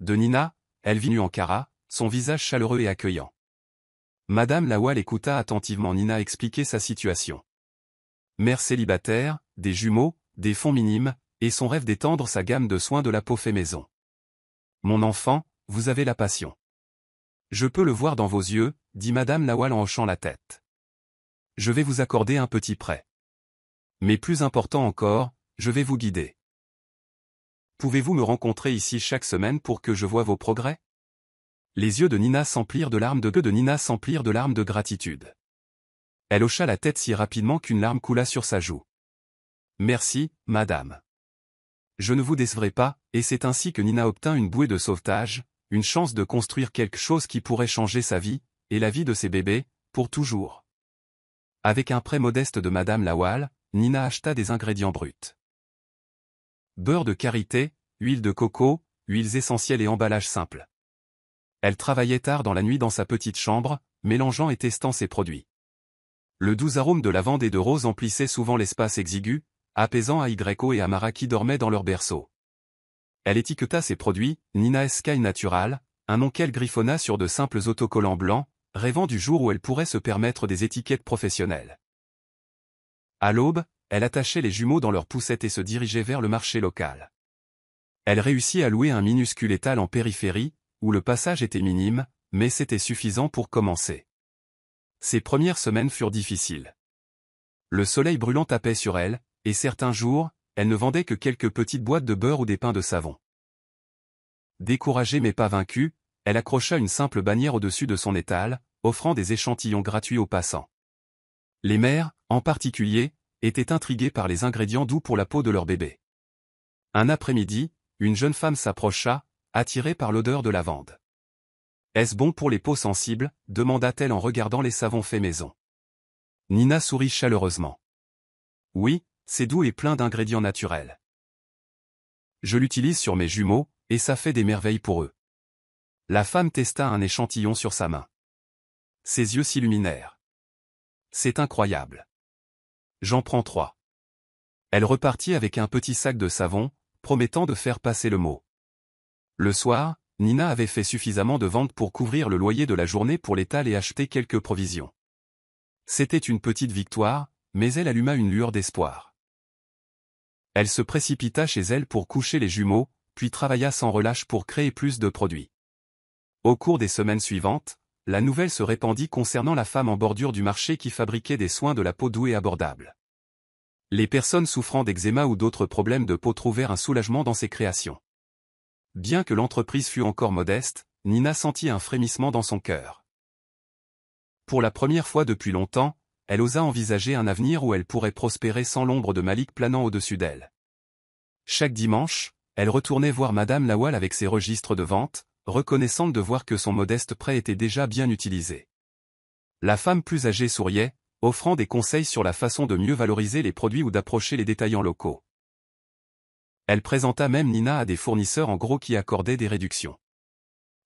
de Nina, elle vit nue en Cara, son visage chaleureux et accueillant. Madame Lawal écouta attentivement Nina expliquer sa situation. Mère célibataire, des jumeaux, des fonds minimes, et son rêve d'étendre sa gamme de soins de la peau fait maison. Mon enfant, vous avez la passion. Je peux le voir dans vos yeux, dit Madame Lawal en hochant la tête. Je vais vous accorder un petit prêt. Mais plus important encore, je vais vous guider. Pouvez-vous me rencontrer ici chaque semaine pour que je voie vos progrès? Les yeux de Nina s'emplirent de larmes de gratitude. Elle hocha la tête si rapidement qu'une larme coula sur sa joue. Merci, madame. Je ne vous décevrai pas, et c'est ainsi que Nina obtint une bouée de sauvetage, une chance de construire quelque chose qui pourrait changer sa vie, et la vie de ses bébés, pour toujours. Avec un prêt modeste de Madame Lawal, Nina acheta des ingrédients bruts. Beurre de karité, huile de coco, huiles essentielles et emballage simple. Elle travaillait tard dans la nuit dans sa petite chambre, mélangeant et testant ses produits. Le doux arôme de lavande et de rose emplissait souvent l'espace exigu, apaisant à Yko et à Mara qui dormaient dans leur berceau. Elle étiqueta ses produits, Nina Sky Natural, un nom qu'elle griffonna sur de simples autocollants blancs, rêvant du jour où elle pourrait se permettre des étiquettes professionnelles. À l'aube, elle attachait les jumeaux dans leur poussette et se dirigeait vers le marché local. Elle réussit à louer un minuscule étal en périphérie, où le passage était minime, mais c'était suffisant pour commencer. Ses premières semaines furent difficiles. Le soleil brûlant tapait sur elle, et certains jours, elle ne vendait que quelques petites boîtes de beurre ou des pains de savon. Découragée mais pas vaincue, elle accrocha une simple bannière au-dessus de son étal, offrant des échantillons gratuits aux passants. Les mères, en particulier, étaient intriguées par les ingrédients doux pour la peau de leur bébé. Un après-midi, une jeune femme s'approcha, attirée par l'odeur de lavande. « Est-ce bon pour les peaux sensibles ?» demanda-t-elle en regardant les savons faits maison. Nina sourit chaleureusement. « Oui, c'est doux et plein d'ingrédients naturels. Je l'utilise sur mes jumeaux, et ça fait des merveilles pour eux. » La femme testa un échantillon sur sa main. Ses yeux s'illuminèrent. « C'est incroyable. J'en prends 3. » Elle repartit avec un petit sac de savon, promettant de faire passer le mot. Le soir, Nina avait fait suffisamment de ventes pour couvrir le loyer de la journée pour l'étal et acheter quelques provisions. C'était une petite victoire, mais elle alluma une lueur d'espoir. Elle se précipita chez elle pour coucher les jumeaux, puis travailla sans relâche pour créer plus de produits. Au cours des semaines suivantes, la nouvelle se répandit concernant la femme en bordure du marché qui fabriquait des soins de la peau doux et abordables. Les personnes souffrant d'eczéma ou d'autres problèmes de peau trouvèrent un soulagement dans ses créations. Bien que l'entreprise fût encore modeste, Nina sentit un frémissement dans son cœur. Pour la première fois depuis longtemps, elle osa envisager un avenir où elle pourrait prospérer sans l'ombre de Malik planant au-dessus d'elle. Chaque dimanche, elle retournait voir Madame Lawal avec ses registres de vente, reconnaissante de voir que son modeste prêt était déjà bien utilisé. La femme plus âgée souriait, offrant des conseils sur la façon de mieux valoriser les produits ou d'approcher les détaillants locaux. Elle présenta même Nina à des fournisseurs en gros qui accordaient des réductions.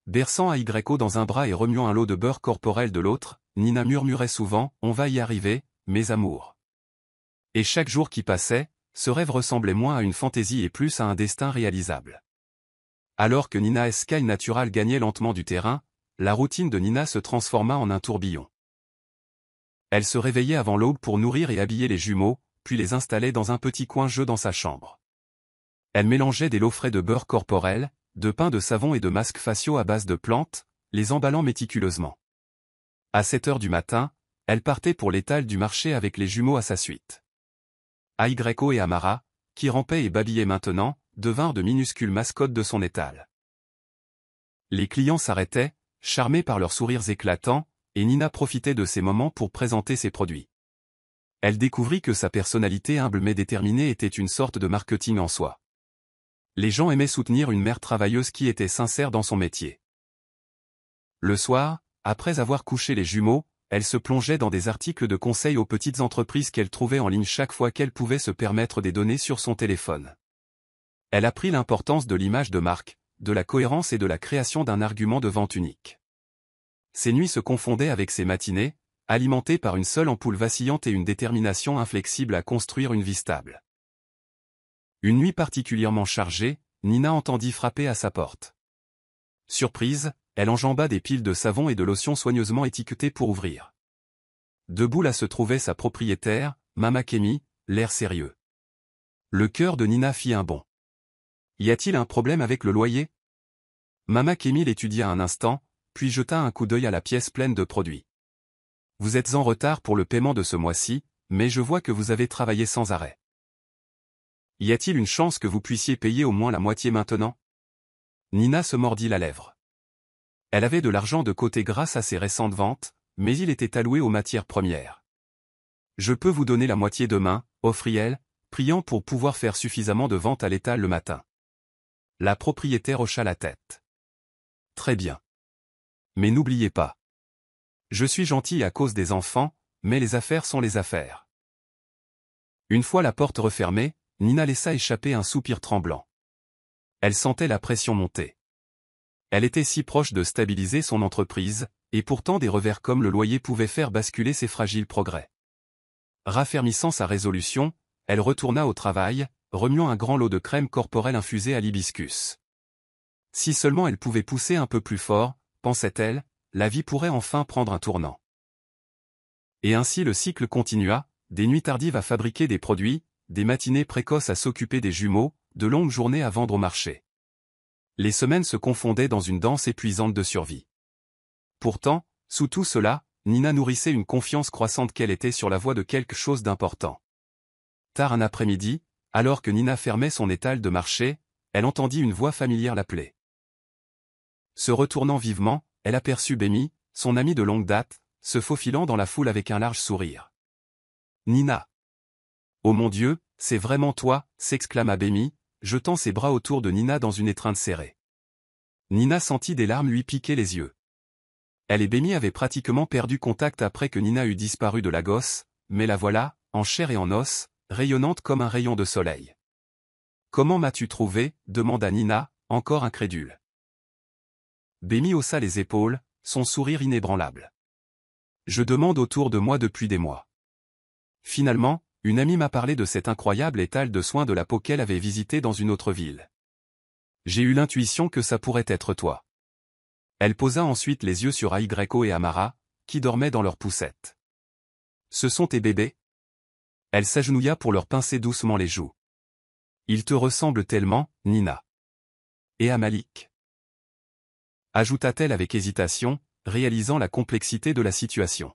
Berçant à Yko dans un bras et remuant un lot de beurre corporel de l'autre, Nina murmurait souvent « On va y arriver, mes amours ». Et chaque jour qui passait, ce rêve ressemblait moins à une fantaisie et plus à un destin réalisable. Alors que Nina Sky Natural gagnait lentement du terrain, la routine de Nina se transforma en un tourbillon. Elle se réveillait avant l'aube pour nourrir et habiller les jumeaux, puis les installait dans un petit coin jeu dans sa chambre. Elle mélangeait des lots frais de beurre corporel, de pain de savon et de masques faciaux à base de plantes, les emballant méticuleusement. À 7 heures du matin, elle partait pour l'étal du marché avec les jumeaux à sa suite. Yko et Amara, qui rampaient et babillaient maintenant, devinrent de minuscules mascottes de son étal. Les clients s'arrêtaient, charmés par leurs sourires éclatants, et Nina profitait de ces moments pour présenter ses produits. Elle découvrit que sa personnalité humble mais déterminée était une sorte de marketing en soi. Les gens aimaient soutenir une mère travailleuse qui était sincère dans son métier. Le soir, après avoir couché les jumeaux, elle se plongeait dans des articles de conseil aux petites entreprises qu'elle trouvait en ligne chaque fois qu'elle pouvait se permettre des données sur son téléphone. Elle apprit l'importance de l'image de marque, de la cohérence et de la création d'un argument de vente unique. Ses nuits se confondaient avec ses matinées, alimentées par une seule ampoule vacillante et une détermination inflexible à construire une vie stable. Une nuit particulièrement chargée, Nina entendit frapper à sa porte. Surprise, elle enjamba des piles de savon et de lotion soigneusement étiquetées pour ouvrir. Debout là se trouvait sa propriétaire, Mama Kemi, l'air sérieux. Le cœur de Nina fit un bond. Y a-t-il un problème avec le loyer? Mama Kemi l'étudia un instant, puis jeta un coup d'œil à la pièce pleine de produits. Vous êtes en retard pour le paiement de ce mois-ci, mais je vois que vous avez travaillé sans arrêt. Y a-t-il une chance que vous puissiez payer au moins la moitié maintenant? Nina se mordit la lèvre. Elle avait de l'argent de côté grâce à ses récentes ventes, mais il était alloué aux matières premières. Je peux vous donner la moitié demain, offrit-elle, priant pour pouvoir faire suffisamment de ventes à l'étal le matin. La propriétaire hocha la tête. Très bien. Mais n'oubliez pas. Je suis gentille à cause des enfants, mais les affaires sont les affaires. Une fois la porte refermée, Nina laissa échapper un soupir tremblant. Elle sentait la pression monter. Elle était si proche de stabiliser son entreprise, et pourtant des revers comme le loyer pouvaient faire basculer ses fragiles progrès. Raffermissant sa résolution, elle retourna au travail, remuant un grand lot de crème corporelle infusée à l'hibiscus. Si seulement elle pouvait pousser un peu plus fort, pensait-elle, la vie pourrait enfin prendre un tournant. Et ainsi le cycle continua, des nuits tardives à fabriquer des produits, des matinées précoces à s'occuper des jumeaux, de longues journées à vendre au marché. Les semaines se confondaient dans une danse épuisante de survie. Pourtant, sous tout cela, Nina nourrissait une confiance croissante qu'elle était sur la voie de quelque chose d'important. Tard un après-midi, alors que Nina fermait son étal de marché, elle entendit une voix familière l'appeler. Se retournant vivement, elle aperçut Bémi, son amie de longue date, se faufilant dans la foule avec un large sourire. « Nina !»« Oh mon Dieu, c'est vraiment toi !» s'exclama Bémi, jetant ses bras autour de Nina dans une étreinte serrée. Nina sentit des larmes lui piquer les yeux. Elle et Bémi avaient pratiquement perdu contact après que Nina eut disparu de la gosse, mais la voilà, en chair et en os, rayonnante comme un rayon de soleil. « Comment m'as-tu trouvé ?» demanda Nina, encore incrédule. Bémi haussa les épaules, son sourire inébranlable. « Je demande autour de moi depuis des mois. Finalement, une amie m'a parlé de cet incroyable étal de soins de la peau qu'elle avait visité dans une autre ville. J'ai eu l'intuition que ça pourrait être toi. » Elle posa ensuite les yeux sur Aigreco et Amara, qui dormaient dans leur poussette. « Ce sont tes bébés ?» Elle s'agenouilla pour leur pincer doucement les joues. « Ils te ressemblent tellement, Nina. » Et à Malik ? Ajouta-t-elle avec hésitation, réalisant la complexité de la situation.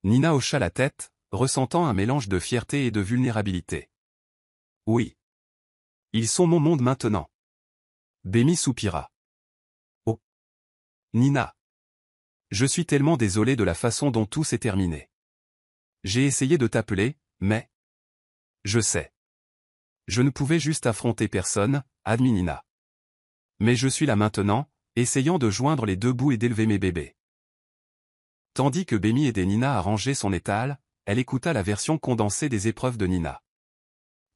Nina hocha la tête, ressentant un mélange de fierté et de vulnérabilité. « Oui. Ils sont mon monde maintenant. » Bémi soupira. « Oh. Nina. Je suis tellement désolé de la façon dont tout s'est terminé. J'ai essayé de t'appeler, mais... Je sais. Je ne pouvais juste affronter personne, admit Nina. Mais je suis là maintenant, essayant de joindre les deux bouts et d'élever mes bébés. » Tandis que Bémi aidait Nina à ranger son étal, elle écouta la version condensée des épreuves de Nina.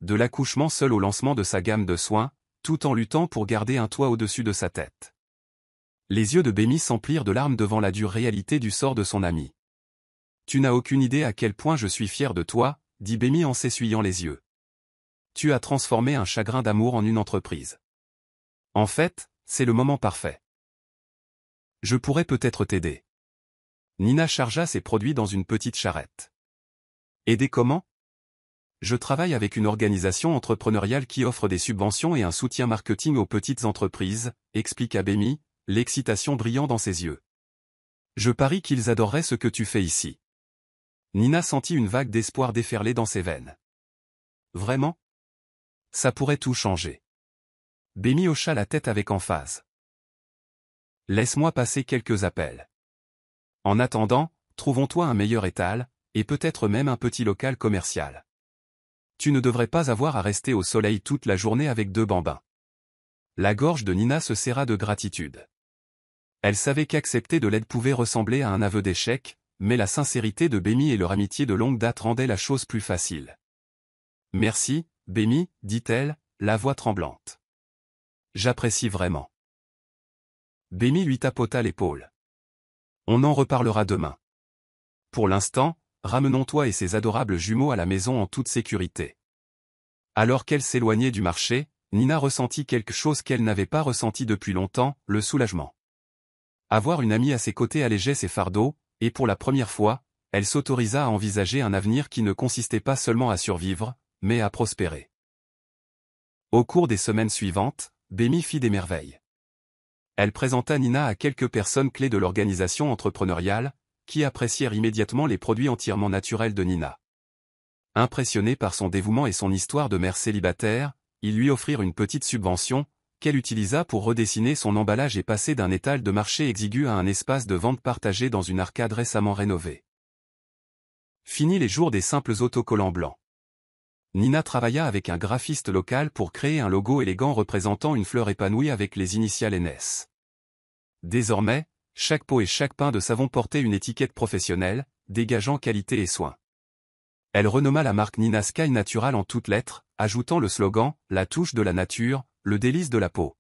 De l'accouchement seul au lancement de sa gamme de soins, tout en luttant pour garder un toit au-dessus de sa tête. Les yeux de Bémi s'emplirent de larmes devant la dure réalité du sort de son amie. « Tu n'as aucune idée à quel point je suis fier de toi, » dit Bémi en s'essuyant les yeux. « Tu as transformé un chagrin d'amour en une entreprise. En fait, c'est le moment parfait. Je pourrais peut-être t'aider. » Nina chargea ses produits dans une petite charrette. « Aider comment ? Je travaille avec une organisation entrepreneuriale qui offre des subventions et un soutien marketing aux petites entreprises, » expliqua Bémi, l'excitation brillant dans ses yeux. « Je parie qu'ils adoreraient ce que tu fais ici. » Nina sentit une vague d'espoir déferler dans ses veines. « Vraiment ? Ça pourrait tout changer. » Bémi hocha la tête avec emphase. « Laisse-moi passer quelques appels. En attendant, trouvons-toi un meilleur étal, et peut-être même un petit local commercial. Tu ne devrais pas avoir à rester au soleil toute la journée avec deux bambins. » La gorge de Nina se serra de gratitude. Elle savait qu'accepter de l'aide pouvait ressembler à un aveu d'échec, mais la sincérité de Bémi et leur amitié de longue date rendaient la chose plus facile. « Merci, Bémi, » dit-elle, la voix tremblante. « J'apprécie vraiment. » Bémi lui tapota l'épaule. « On en reparlera demain. Pour l'instant, ramenons-toi et ces adorables jumeaux à la maison en toute sécurité. » Alors qu'elle s'éloignait du marché, Nina ressentit quelque chose qu'elle n'avait pas ressenti depuis longtemps, le soulagement. Avoir une amie à ses côtés allégeait ses fardeaux, et pour la première fois, elle s'autorisa à envisager un avenir qui ne consistait pas seulement à survivre, mais à prospérer. Au cours des semaines suivantes, Bemi fit des merveilles. Elle présenta Nina à quelques personnes clés de l'organisation entrepreneuriale, qui apprécièrent immédiatement les produits entièrement naturels de Nina. Impressionnés par son dévouement et son histoire de mère célibataire, ils lui offrirent une petite subvention, qu'elle utilisa pour redessiner son emballage et passer d'un étal de marché exigu à un espace de vente partagé dans une arcade récemment rénovée. Fini les jours des simples autocollants blancs. Nina travailla avec un graphiste local pour créer un logo élégant représentant une fleur épanouie avec les initiales NS. Désormais, chaque pot et chaque pain de savon portait une étiquette professionnelle, dégageant qualité et soin. Elle renomma la marque Nina Sky Natural en toutes lettres, ajoutant le slogan « La touche de la nature, le délice de la peau ».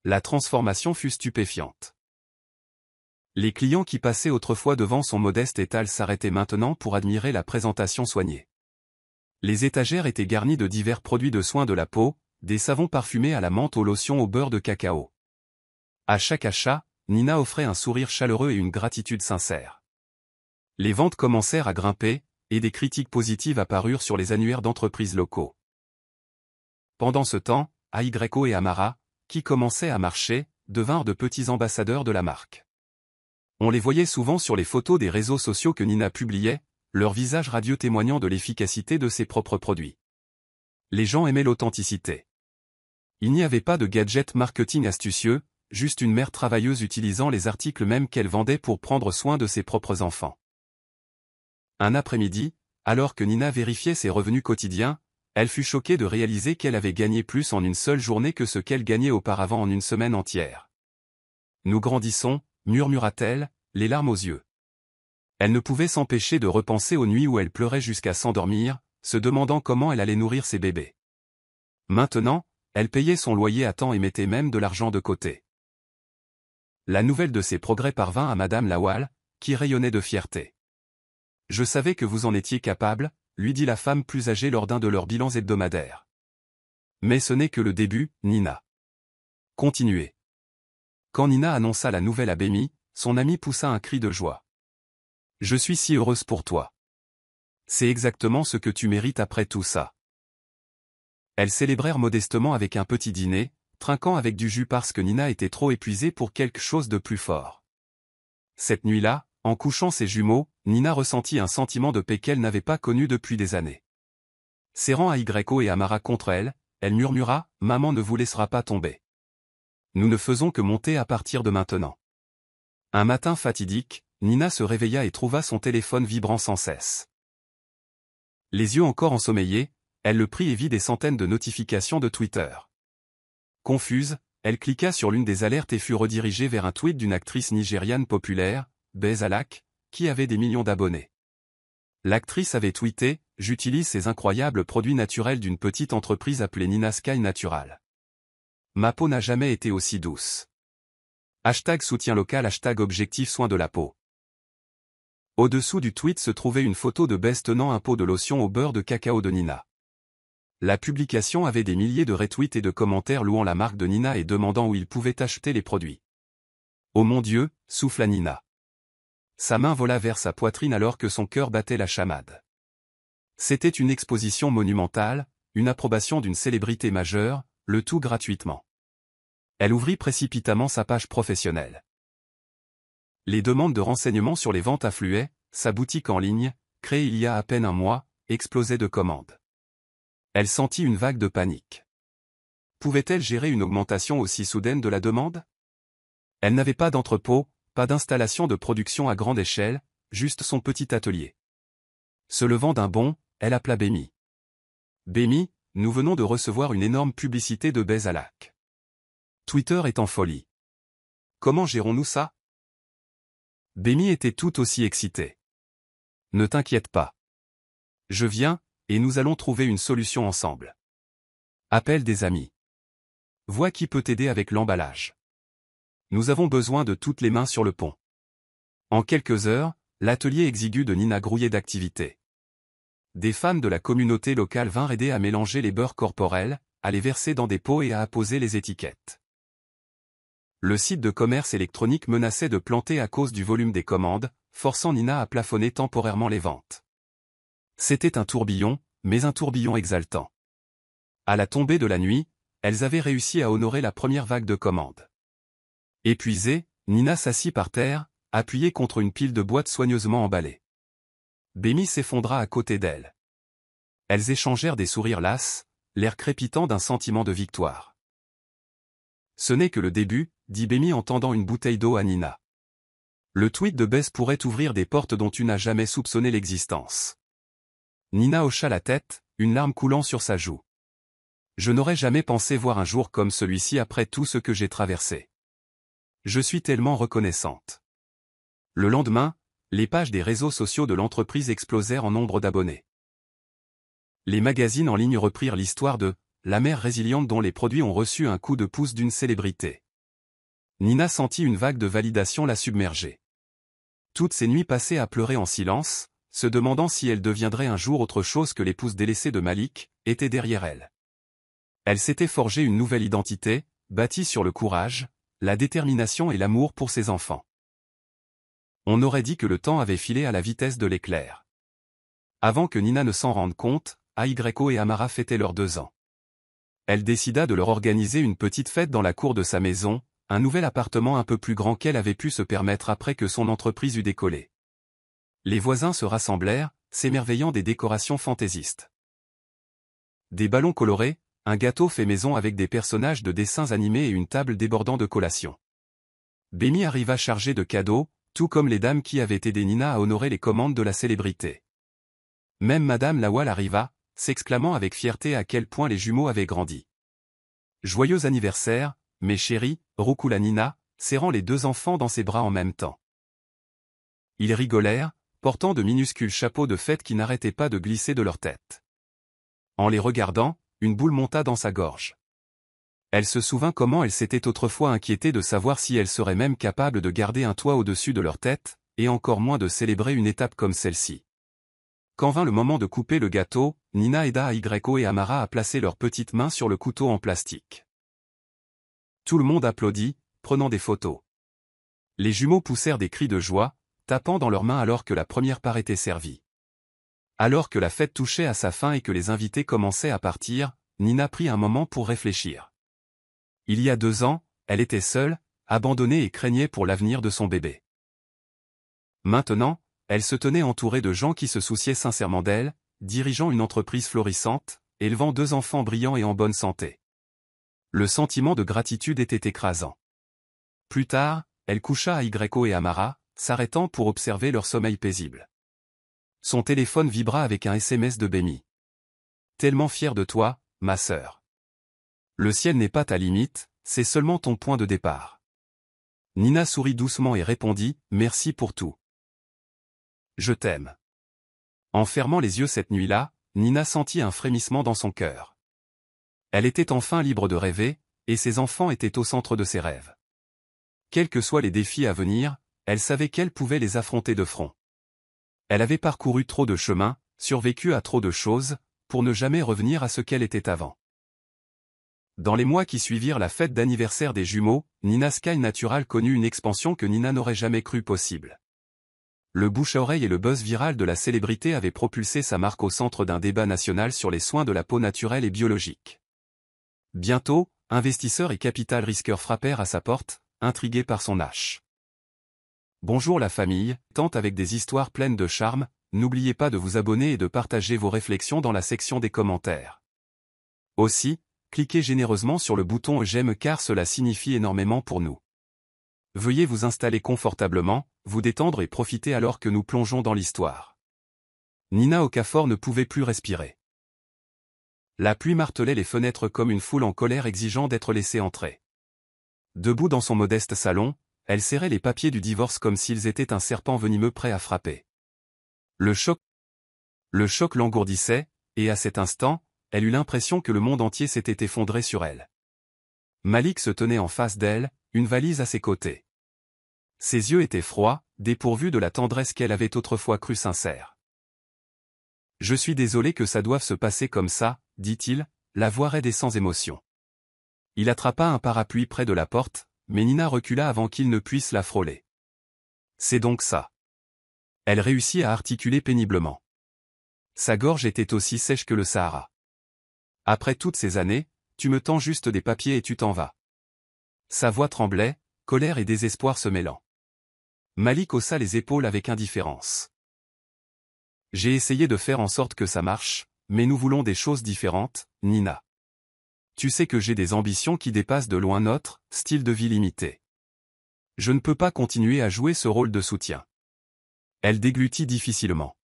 La transformation fut stupéfiante. Les clients qui passaient autrefois devant son modeste étal s'arrêtaient maintenant pour admirer la présentation soignée. Les étagères étaient garnies de divers produits de soins de la peau, des savons parfumés à la menthe aux lotions au beurre de cacao. À chaque achat, Nina offrait un sourire chaleureux et une gratitude sincère. Les ventes commencèrent à grimper, et des critiques positives apparurent sur les annuaires d'entreprises locaux. Pendant ce temps, Aygreko et Amara, qui commençaient à marcher, devinrent de petits ambassadeurs de la marque. On les voyait souvent sur les photos des réseaux sociaux que Nina publiait, leur visage radieux témoignant de l'efficacité de ses propres produits. Les gens aimaient l'authenticité. Il n'y avait pas de gadget marketing astucieux, juste une mère travailleuse utilisant les articles mêmes qu'elle vendait pour prendre soin de ses propres enfants. Un après-midi, alors que Nina vérifiait ses revenus quotidiens, elle fut choquée de réaliser qu'elle avait gagné plus en une seule journée que ce qu'elle gagnait auparavant en une semaine entière. « Nous grandissons », murmura-t-elle, les larmes aux yeux. Elle ne pouvait s'empêcher de repenser aux nuits où elle pleurait jusqu'à s'endormir, se demandant comment elle allait nourrir ses bébés. Maintenant, elle payait son loyer à temps et mettait même de l'argent de côté. La nouvelle de ses progrès parvint à Madame Lawal, qui rayonnait de fierté. « Je savais que vous en étiez capable », lui dit la femme plus âgée lors d'un de leurs bilans hebdomadaires. « Mais ce n'est que le début, Nina. Continuez. » Quand Nina annonça la nouvelle à Bemi, son amie poussa un cri de joie. « Je suis si heureuse pour toi. C'est exactement ce que tu mérites après tout ça. » Elles célébrèrent modestement avec un petit dîner, trinquant avec du jus parce que Nina était trop épuisée pour quelque chose de plus fort. Cette nuit-là, en couchant ses jumeaux, Nina ressentit un sentiment de paix qu'elle n'avait pas connu depuis des années. Serrant Aygreko et Amara contre elle, elle murmura « Maman ne vous laissera pas tomber. Nous ne faisons que monter à partir de maintenant. » Un matin fatidique, Nina se réveilla et trouva son téléphone vibrant sans cesse. Les yeux encore ensommeillés, elle le prit et vit des centaines de notifications de Twitter. Confuse, elle cliqua sur l'une des alertes et fut redirigée vers un tweet d'une actrice nigériane populaire, Bess Alak, qui avait des millions d'abonnés. L'actrice avait tweeté « J'utilise ces incroyables produits naturels d'une petite entreprise appelée Nina Sky Natural. Ma peau n'a jamais été aussi douce. Hashtag soutien local hashtag objectif soin de la peau. » Au-dessous du tweet se trouvait une photo de Bess tenant un pot de lotion au beurre de cacao de Nina. La publication avait des milliers de retweets et de commentaires louant la marque de Nina et demandant où ils pouvaient acheter les produits. « Oh mon Dieu !» souffla Nina. Sa main vola vers sa poitrine alors que son cœur battait la chamade. C'était une exposition monumentale, une approbation d'une célébrité majeure, le tout gratuitement. Elle ouvrit précipitamment sa page professionnelle. Les demandes de renseignements sur les ventes affluaient, sa boutique en ligne, créée il y a à peine un mois, explosait de commandes. Elle sentit une vague de panique. Pouvait-elle gérer une augmentation aussi soudaine de la demande? Elle n'avait pas d'entrepôt, pas d'installation de production à grande échelle, juste son petit atelier. Se levant d'un bond, elle appela Bemi. « Bemi, nous venons de recevoir une énorme publicité de Bess Alak. Twitter est en folie. Comment gérons-nous ça ?» Bemi était tout aussi excitée. « Ne t'inquiète pas. Je viens, et nous allons trouver une solution ensemble. Appelle des amis. Vois qui peut t'aider avec l'emballage. Nous avons besoin de toutes les mains sur le pont. » En quelques heures, l'atelier exigu de Nina grouillait d'activité. Des femmes de la communauté locale vinrent aider à mélanger les beurres corporels, à les verser dans des pots et à apposer les étiquettes. Le site de commerce électronique menaçait de planter à cause du volume des commandes, forçant Nina à plafonner temporairement les ventes. C'était un tourbillon, mais un tourbillon exaltant. À la tombée de la nuit, elles avaient réussi à honorer la première vague de commandes. Épuisée, Nina s'assit par terre, appuyée contre une pile de boîtes soigneusement emballées. Bémi s'effondra à côté d'elle. Elles échangèrent des sourires lasses, l'air crépitant d'un sentiment de victoire. Ce n'est que le début, dit Bémi en tendant une bouteille d'eau à Nina. Le tweet de Bess pourrait ouvrir des portes dont tu n'as jamais soupçonné l'existence. Nina hocha la tête, une larme coulant sur sa joue. Je n'aurais jamais pensé voir un jour comme celui-ci après tout ce que j'ai traversé. Je suis tellement reconnaissante. Le lendemain, les pages des réseaux sociaux de l'entreprise explosèrent en nombre d'abonnés. Les magazines en ligne reprirent l'histoire de « la mère résiliente dont les produits ont reçu un coup de pouce d'une célébrité ». Nina sentit une vague de validation la submerger. Toutes ces nuits passées à pleurer en silence, se demandant si elle deviendrait un jour autre chose que l'épouse délaissée de Malik, étaient derrière elle. Elle s'était forgé une nouvelle identité, bâtie sur le courage, la détermination et l'amour pour ses enfants. On aurait dit que le temps avait filé à la vitesse de l'éclair. Avant que Nina ne s'en rende compte, Ayko et Amara fêtaient leurs 2 ans. Elle décida de leur organiser une petite fête dans la cour de sa maison, un nouvel appartement un peu plus grand qu'elle avait pu se permettre après que son entreprise eut décollé. Les voisins se rassemblèrent, s'émerveillant des décorations fantaisistes. Des ballons colorés, un gâteau fait maison avec des personnages de dessins animés et une table débordant de collations. Bémi arriva chargé de cadeaux, tout comme les dames qui avaient aidé Nina à honorer les commandes de la célébrité. Même Madame Lawal arriva, s'exclamant avec fierté à quel point les jumeaux avaient grandi. Joyeux anniversaire, mes chéris, roucoula Nina, serrant les 2 enfants dans ses bras en même temps. Ils rigolèrent, portant de minuscules chapeaux de fête qui n'arrêtaient pas de glisser de leur tête. En les regardant, une boule monta dans sa gorge. Elle se souvint comment elle s'était autrefois inquiétée de savoir si elle serait même capable de garder un toit au-dessus de leur tête, et encore moins de célébrer une étape comme celle-ci. Quand vint le moment de couper le gâteau, Nina aida Ayko et Amara à placer leurs petites mains sur le couteau en plastique. Tout le monde applaudit, prenant des photos. Les jumeaux poussèrent des cris de joie, tapant dans leurs mains alors que la première part était servie. Alors que la fête touchait à sa fin et que les invités commençaient à partir, Nina prit un moment pour réfléchir. Il y a 2 ans, elle était seule, abandonnée et craignait pour l'avenir de son bébé. Maintenant, elle se tenait entourée de gens qui se souciaient sincèrement d'elle, dirigeant une entreprise florissante, élevant 2 enfants brillants et en bonne santé. Le sentiment de gratitude était écrasant. Plus tard, elle coucha Ayko et Amara, s'arrêtant pour observer leur sommeil paisible. Son téléphone vibra avec un SMS de Bémi. « Tellement fier de toi, ma sœur. Le ciel n'est pas ta limite, c'est seulement ton point de départ. » Nina sourit doucement et répondit « Merci pour tout. Je t'aime. » En fermant les yeux cette nuit-là, Nina sentit un frémissement dans son cœur. Elle était enfin libre de rêver, et ses enfants étaient au centre de ses rêves. Quels que soient les défis à venir, elle savait qu'elle pouvait les affronter de front. Elle avait parcouru trop de chemins, survécu à trop de choses, pour ne jamais revenir à ce qu'elle était avant. Dans les mois qui suivirent la fête d'anniversaire des jumeaux, Nina Sky Natural connut une expansion que Nina n'aurait jamais cru possible. Le bouche-à-oreille et le buzz viral de la célébrité avaient propulsé sa marque au centre d'un débat national sur les soins de la peau naturelle et biologique. Bientôt, investisseurs et capital risqueurs frappèrent à sa porte, intrigués par son âge. Bonjour la famille, tente avec des histoires pleines de charme, n'oubliez pas de vous abonner et de partager vos réflexions dans la section des commentaires. Aussi, cliquez généreusement sur le bouton j'aime car cela signifie énormément pour nous. Veuillez vous installer confortablement, vous détendre et profiter alors que nous plongeons dans l'histoire. Nina Okafor ne pouvait plus respirer. La pluie martelait les fenêtres comme une foule en colère exigeant d'être laissée entrer. Debout dans son modeste salon, elle serrait les papiers du divorce comme s'ils étaient un serpent venimeux prêt à frapper. Le choc l'engourdissait, et à cet instant, elle eut l'impression que le monde entier s'était effondré sur elle. Malik se tenait en face d'elle, une valise à ses côtés. Ses yeux étaient froids, dépourvus de la tendresse qu'elle avait autrefois crue sincère. « Je suis désolé que ça doive se passer comme ça, dit-il, la voix raide et sans émotion. Il attrapa un parapluie près de la porte, mais Nina recula avant qu'il ne puisse la frôler. C'est donc ça. Elle réussit à articuler péniblement. Sa gorge était aussi sèche que le Sahara. Après toutes ces années, tu me tends juste des papiers et tu t'en vas. Sa voix tremblait, colère et désespoir se mêlant. Malik haussa les épaules avec indifférence. J'ai essayé de faire en sorte que ça marche, mais nous voulons des choses différentes, Nina. Tu sais que j'ai des ambitions qui dépassent de loin notre style de vie limité. Je ne peux pas continuer à jouer ce rôle de soutien. Elle déglutit difficilement.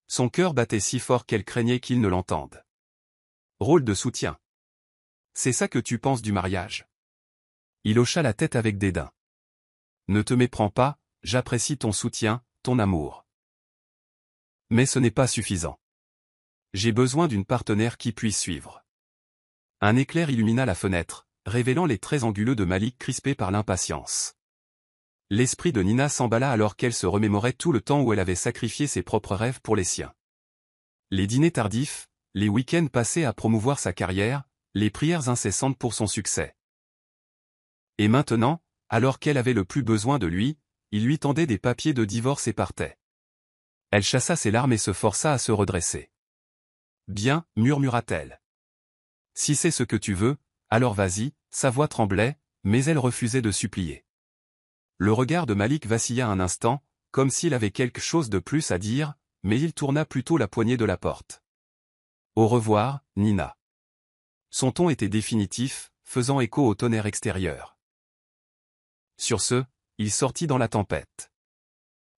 Son cœur battait si fort qu'elle craignait qu'il ne l'entende. Rôle de soutien. C'est ça que tu penses du mariage? Il hocha la tête avec dédain. Ne te méprends pas, j'apprécie ton soutien, ton amour. Mais ce n'est pas suffisant. J'ai besoin d'une partenaire qui puisse suivre. Un éclair illumina la fenêtre, révélant les traits anguleux de Malik crispés par l'impatience. L'esprit de Nina s'emballa alors qu'elle se remémorait tout le temps où elle avait sacrifié ses propres rêves pour les siens. Les dîners tardifs, les week-ends passés à promouvoir sa carrière, les prières incessantes pour son succès. Et maintenant, alors qu'elle avait le plus besoin de lui, il lui tendait des papiers de divorce et partait. Elle chassa ses larmes et se força à se redresser. « Bien, murmura-t-elle. Si c'est ce que tu veux, alors vas-y, sa voix tremblait, mais elle refusait de supplier. Le regard de Malik vacilla un instant, comme s'il avait quelque chose de plus à dire, mais il tourna plutôt la poignée de la porte. Au revoir, Nina. Son ton était définitif, faisant écho au tonnerre extérieur. Sur ce, il sortit dans la tempête.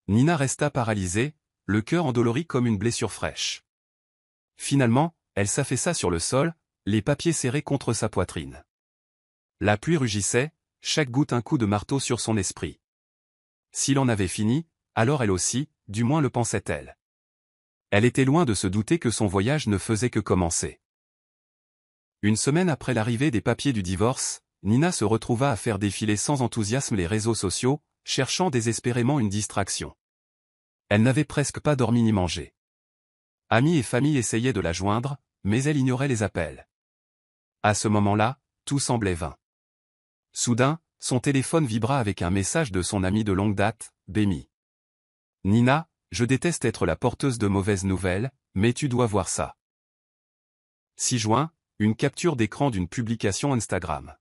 Nina resta paralysée, le cœur endolori comme une blessure fraîche. Finalement, elle s'affaissa sur le sol, les papiers serrés contre sa poitrine. La pluie rugissait, chaque goutte un coup de marteau sur son esprit. S'il en avait fini, alors elle aussi, du moins le pensait-elle. Elle était loin de se douter que son voyage ne faisait que commencer. Une semaine après l'arrivée des papiers du divorce, Nina se retrouva à faire défiler sans enthousiasme les réseaux sociaux, cherchant désespérément une distraction. Elle n'avait presque pas dormi ni mangé. Amis et famille essayaient de la joindre, mais elle ignorait les appels. À ce moment-là, tout semblait vain. Soudain, son téléphone vibra avec un message de son ami de longue date, Bémi. « Nina, je déteste être la porteuse de mauvaises nouvelles, mais tu dois voir ça. » 6 juin, une capture d'écran d'une publication Instagram.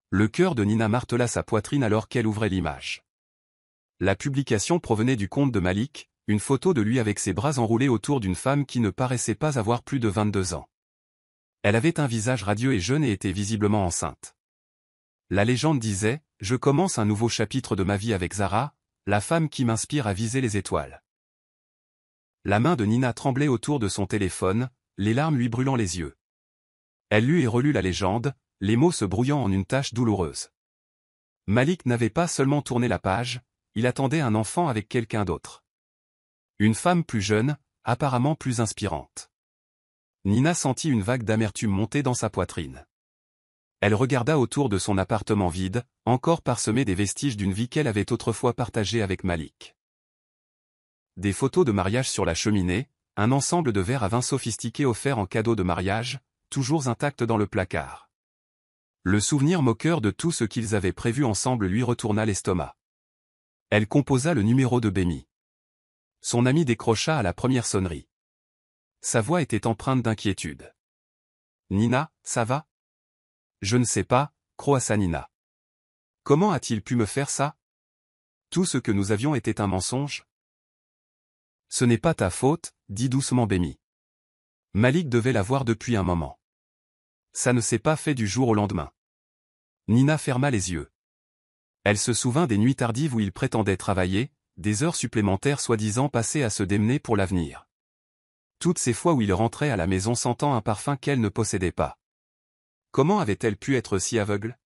Le cœur de Nina martela sa poitrine alors qu'elle ouvrait l'image. La publication provenait du compte de Malik, une photo de lui avec ses bras enroulés autour d'une femme qui ne paraissait pas avoir plus de 22 ans. Elle avait un visage radieux et jeune et était visiblement enceinte. La légende disait « Je commence un nouveau chapitre de ma vie avec Zara, la femme qui m'inspire à viser les étoiles. » La main de Nina tremblait autour de son téléphone, les larmes lui brûlant les yeux. Elle lut et relut la légende, les mots se brouillant en une tache douloureuse. Malik n'avait pas seulement tourné la page, il attendait un enfant avec quelqu'un d'autre. Une femme plus jeune, apparemment plus inspirante. Nina sentit une vague d'amertume monter dans sa poitrine. Elle regarda autour de son appartement vide, encore parsemé des vestiges d'une vie qu'elle avait autrefois partagée avec Malik. Des photos de mariage sur la cheminée, un ensemble de verres à vin sophistiqués offerts en cadeau de mariage, toujours intacts dans le placard. Le souvenir moqueur de tout ce qu'ils avaient prévu ensemble lui retourna l'estomac. Elle composa le numéro de Bémi. Son ami décrocha à la première sonnerie. Sa voix était empreinte d'inquiétude. « Nina, ça va ? » « Je ne sais pas, » croassa Nina. « Comment a-t-il pu me faire ça ? Tout ce que nous avions était un mensonge ? » « Ce n'est pas ta faute, » dit doucement Bémi. Malik devait la voir depuis un moment. Ça ne s'est pas fait du jour au lendemain. Nina ferma les yeux. Elle se souvint des nuits tardives où il prétendait travailler, des heures supplémentaires soi-disant passées à se démener pour l'avenir. Toutes ces fois où il rentrait à la maison sentant un parfum qu'elle ne possédait pas. Comment avait-elle pu être si aveugle ?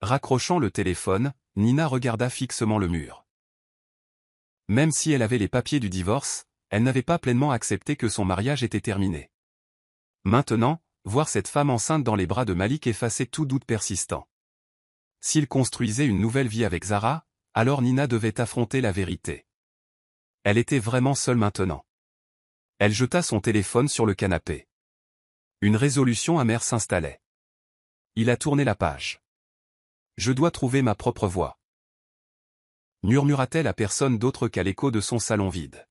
Raccrochant le téléphone, Nina regarda fixement le mur. Même si elle avait les papiers du divorce, elle n'avait pas pleinement accepté que son mariage était terminé. Maintenant, voir cette femme enceinte dans les bras de Malik effaçait tout doute persistant. S'il construisait une nouvelle vie avec Zara, alors Nina devait affronter la vérité. Elle était vraiment seule maintenant. Elle jeta son téléphone sur le canapé. Une résolution amère s'installait. Il a tourné la page. Je dois trouver ma propre voie. Murmura-t-elle à personne d'autre qu'à l'écho de son salon vide.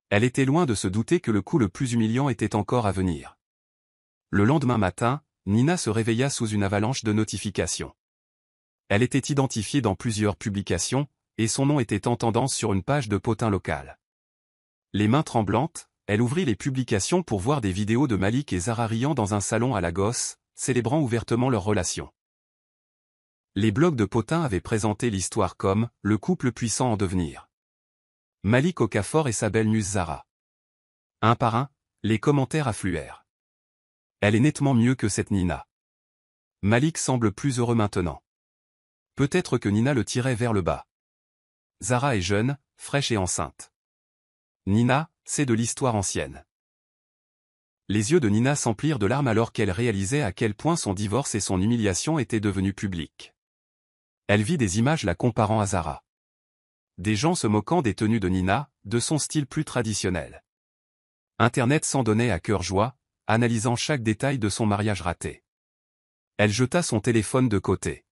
Elle était loin de se douter que le coup le plus humiliant était encore à venir. Le lendemain matin, Nina se réveilla sous une avalanche de notifications. Elle était identifiée dans plusieurs publications, et son nom était en tendance sur une page de potin local. Les mains tremblantes, elle ouvrit les publications pour voir des vidéos de Malik et Zara riant dans un salon à Lagos, célébrant ouvertement leur relation. Les blogs de Potin avaient présenté l'histoire comme « le couple puissant en devenir ». Malik Okafor et sa belle-muse Zara. Un par un, les commentaires affluèrent. Elle est nettement mieux que cette Nina. Malik semble plus heureux maintenant. Peut-être que Nina le tirait vers le bas. Zara est jeune, fraîche et enceinte. Nina, c'est de l'histoire ancienne. Les yeux de Nina s'emplirent de larmes alors qu'elle réalisait à quel point son divorce et son humiliation étaient devenus publics. Elle vit des images la comparant à Zara. Des gens se moquant des tenues de Nina, de son style plus traditionnel. Internet s'en donnait à cœur joie, analysant chaque détail de son mariage raté. Elle jeta son téléphone de côté.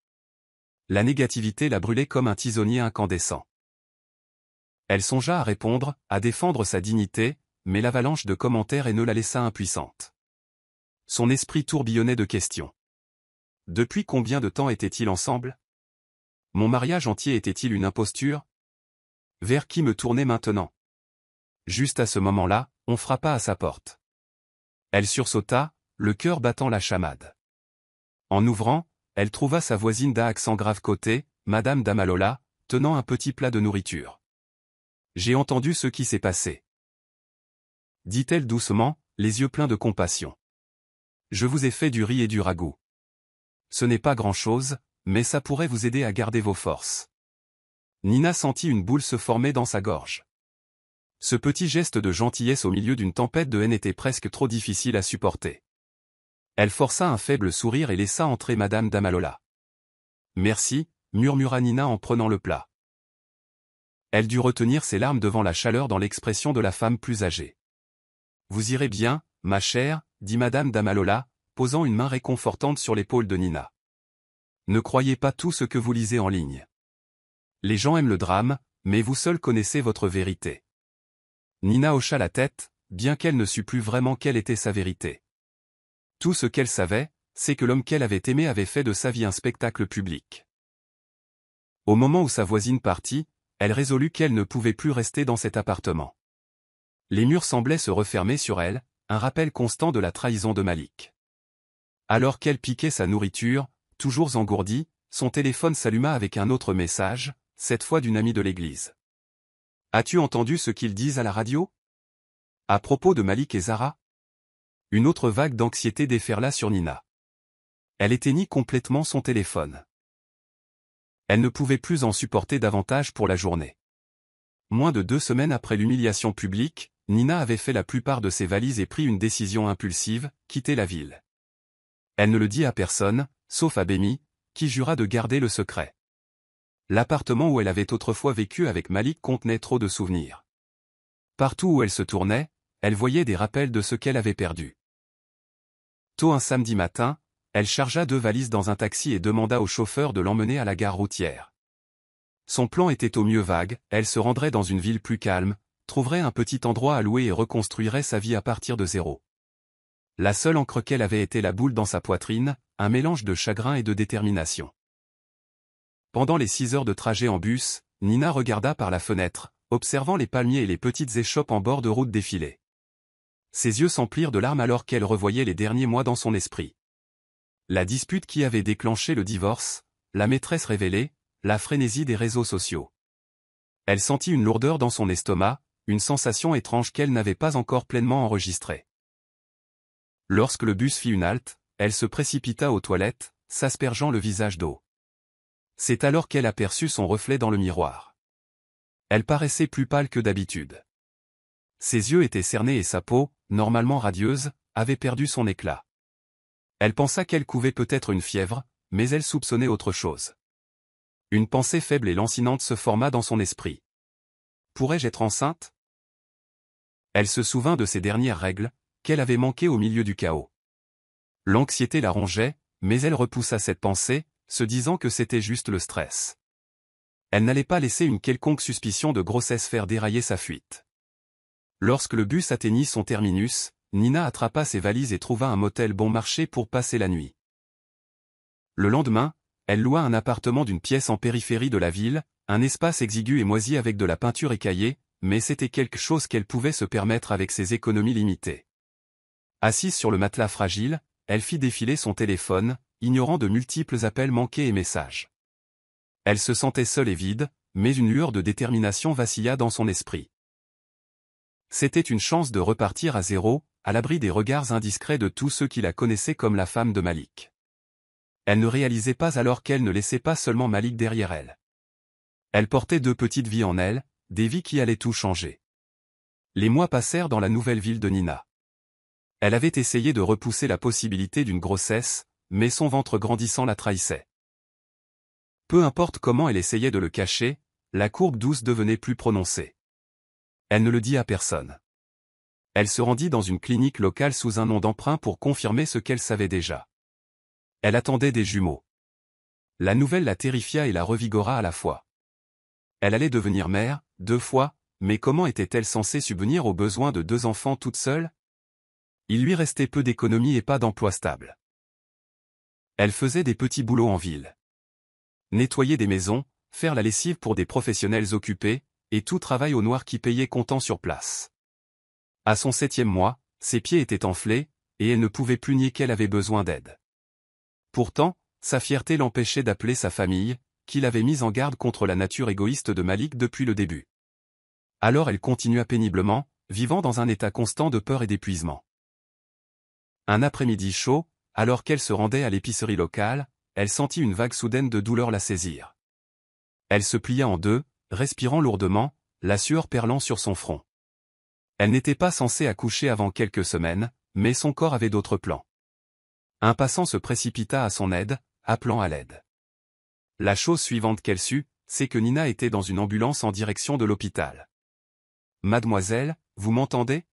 La négativité la brûlait comme un tisonnier incandescent. Elle songea à répondre, à défendre sa dignité, mais l'avalanche de commentaires ne la laissa impuissante. Son esprit tourbillonnait de questions. Depuis combien de temps étaient-ils ensemble? Mon mariage entier était-il une imposture? Vers qui me tourner maintenant? Juste à ce moment-là, on frappa à sa porte. Elle sursauta, le cœur battant la chamade. En ouvrant, elle trouva sa voisine d'un accent grave côté, Madame Damalola, tenant un petit plat de nourriture. J'ai entendu ce qui s'est passé. Dit-elle doucement, les yeux pleins de compassion. Je vous ai fait du riz et du ragoût. Ce n'est pas grand-chose, mais ça pourrait vous aider à garder vos forces. Nina sentit une boule se former dans sa gorge. Ce petit geste de gentillesse au milieu d'une tempête de haine était presque trop difficile à supporter. Elle força un faible sourire et laissa entrer Madame Damalola. Merci, murmura Nina en prenant le plat. Elle dut retenir ses larmes devant la chaleur dans l'expression de la femme plus âgée. Vous irez bien, ma chère, dit Madame Damalola, posant une main réconfortante sur l'épaule de Nina. Ne croyez pas tout ce que vous lisez en ligne. Les gens aiment le drame, mais vous seul connaissez votre vérité. Nina hocha la tête, bien qu'elle ne sût plus vraiment quelle était sa vérité. Tout ce qu'elle savait, c'est que l'homme qu'elle avait aimé avait fait de sa vie un spectacle public. Au moment où sa voisine partit, elle résolut qu'elle ne pouvait plus rester dans cet appartement. Les murs semblaient se refermer sur elle, un rappel constant de la trahison de Malik. Alors qu'elle piquait sa nourriture, toujours engourdie, son téléphone s'alluma avec un autre message, cette fois d'une amie de l'église. « As-tu entendu ce qu'ils disent à la radio? À propos de Malik et Zara ?» Une autre vague d'anxiété déferla sur Nina. Elle éteignit complètement son téléphone. Elle ne pouvait plus en supporter davantage pour la journée. Moins de 2 semaines après l'humiliation publique, Nina avait fait la plupart de ses valises et pris une décision impulsive, quitter la ville. Elle ne le dit à personne, sauf à Bémi, qui jura de garder le secret. L'appartement où elle avait autrefois vécu avec Malik contenait trop de souvenirs. Partout où elle se tournait, elle voyait des rappels de ce qu'elle avait perdu. Tôt un samedi matin, elle chargea 2 valises dans un taxi et demanda au chauffeur de l'emmener à la gare routière. Son plan était au mieux vague, elle se rendrait dans une ville plus calme, trouverait un petit endroit à louer et reconstruirait sa vie à partir de zéro. La seule encre qu'elle avait été la boule dans sa poitrine, un mélange de chagrin et de détermination. Pendant les 6 heures de trajet en bus, Nina regarda par la fenêtre, observant les palmiers et les petites échoppes en bord de route défiler. Ses yeux s'emplirent de larmes alors qu'elle revoyait les derniers mois dans son esprit. La dispute qui avait déclenché le divorce, la maîtresse révélée, la frénésie des réseaux sociaux. Elle sentit une lourdeur dans son estomac, une sensation étrange qu'elle n'avait pas encore pleinement enregistrée. Lorsque le bus fit une halte, elle se précipita aux toilettes, s'aspergeant le visage d'eau. C'est alors qu'elle aperçut son reflet dans le miroir. Elle paraissait plus pâle que d'habitude. Ses yeux étaient cernés et sa peau, normalement radieuse, avait perdu son éclat. Elle pensa qu'elle couvait peut-être une fièvre, mais elle soupçonnait autre chose. Une pensée faible et lancinante se forma dans son esprit. Pourrais-je être enceinte? Elle se souvint de ses dernières règles, qu'elle avait manquées au milieu du chaos. L'anxiété la rongeait, mais elle repoussa cette pensée, se disant que c'était juste le stress. Elle n'allait pas laisser une quelconque suspicion de grossesse faire dérailler sa fuite. Lorsque le bus atteignit son terminus, Nina attrapa ses valises et trouva un motel bon marché pour passer la nuit. Le lendemain, elle loua un appartement d'une pièce en périphérie de la ville, un espace exigu et moisi avec de la peinture écaillée, mais c'était quelque chose qu'elle pouvait se permettre avec ses économies limitées. Assise sur le matelas fragile, elle fit défiler son téléphone, ignorant de multiples appels manqués et messages. Elle se sentait seule et vide, mais une lueur de détermination vacilla dans son esprit. C'était une chance de repartir à zéro, à l'abri des regards indiscrets de tous ceux qui la connaissaient comme la femme de Malik. Elle ne réalisait pas alors qu'elle ne laissait pas seulement Malik derrière elle. Elle portait 2 petites vies en elle, des vies qui allaient tout changer. Les mois passèrent dans la nouvelle ville de Nina. Elle avait essayé de repousser la possibilité d'une grossesse, mais son ventre grandissant la trahissait. Peu importe comment elle essayait de le cacher, la courbe douce devenait plus prononcée. Elle ne le dit à personne. Elle se rendit dans une clinique locale sous un nom d'emprunt pour confirmer ce qu'elle savait déjà. Elle attendait des jumeaux. La nouvelle la terrifia et la revigora à la fois. Elle allait devenir mère, 2 fois, mais comment était-elle censée subvenir aux besoins de 2 enfants toute seule? Il lui restait peu d'économies et pas d'emploi stable. Elle faisait des petits boulots en ville. Nettoyer des maisons, faire la lessive pour des professionnels occupés, et tout travail au noir qui payait comptant sur place. À son 7e mois, ses pieds étaient enflés, et elle ne pouvait plus nier qu'elle avait besoin d'aide. Pourtant, sa fierté l'empêchait d'appeler sa famille, qui l'avait mise en garde contre la nature égoïste de Malik depuis le début. Alors elle continua péniblement, vivant dans un état constant de peur et d'épuisement. Un après-midi chaud, alors qu'elle se rendait à l'épicerie locale, elle sentit une vague soudaine de douleur la saisir. Elle se plia en 2, respirant lourdement, la sueur perlant sur son front. Elle n'était pas censée accoucher avant quelques semaines, mais son corps avait d'autres plans. Un passant se précipita à son aide, appelant à l'aide. La chose suivante qu'elle sut, c'est que Nina était dans une ambulance en direction de l'hôpital. « Mademoiselle, vous m'entendez ?»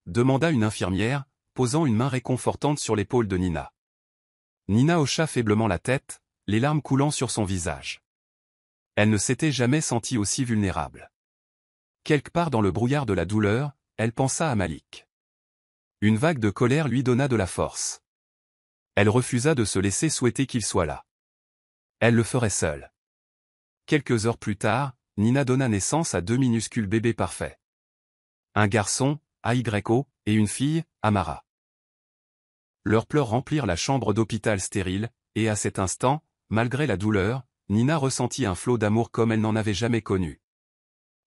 demanda une infirmière, posant une main réconfortante sur l'épaule de Nina. Nina hocha faiblement la tête, les larmes coulant sur son visage. Elle ne s'était jamais sentie aussi vulnérable. Quelque part dans le brouillard de la douleur, elle pensa à Malik. Une vague de colère lui donna de la force. Elle refusa de se laisser souhaiter qu'il soit là. Elle le ferait seule. Quelques heures plus tard, Nina donna naissance à 2 minuscules bébés parfaits. Un garçon, AYO, et une fille, Amara. Leurs pleurs remplirent la chambre d'hôpital stérile, et à cet instant, malgré la douleur, Nina ressentit un flot d'amour comme elle n'en avait jamais connu.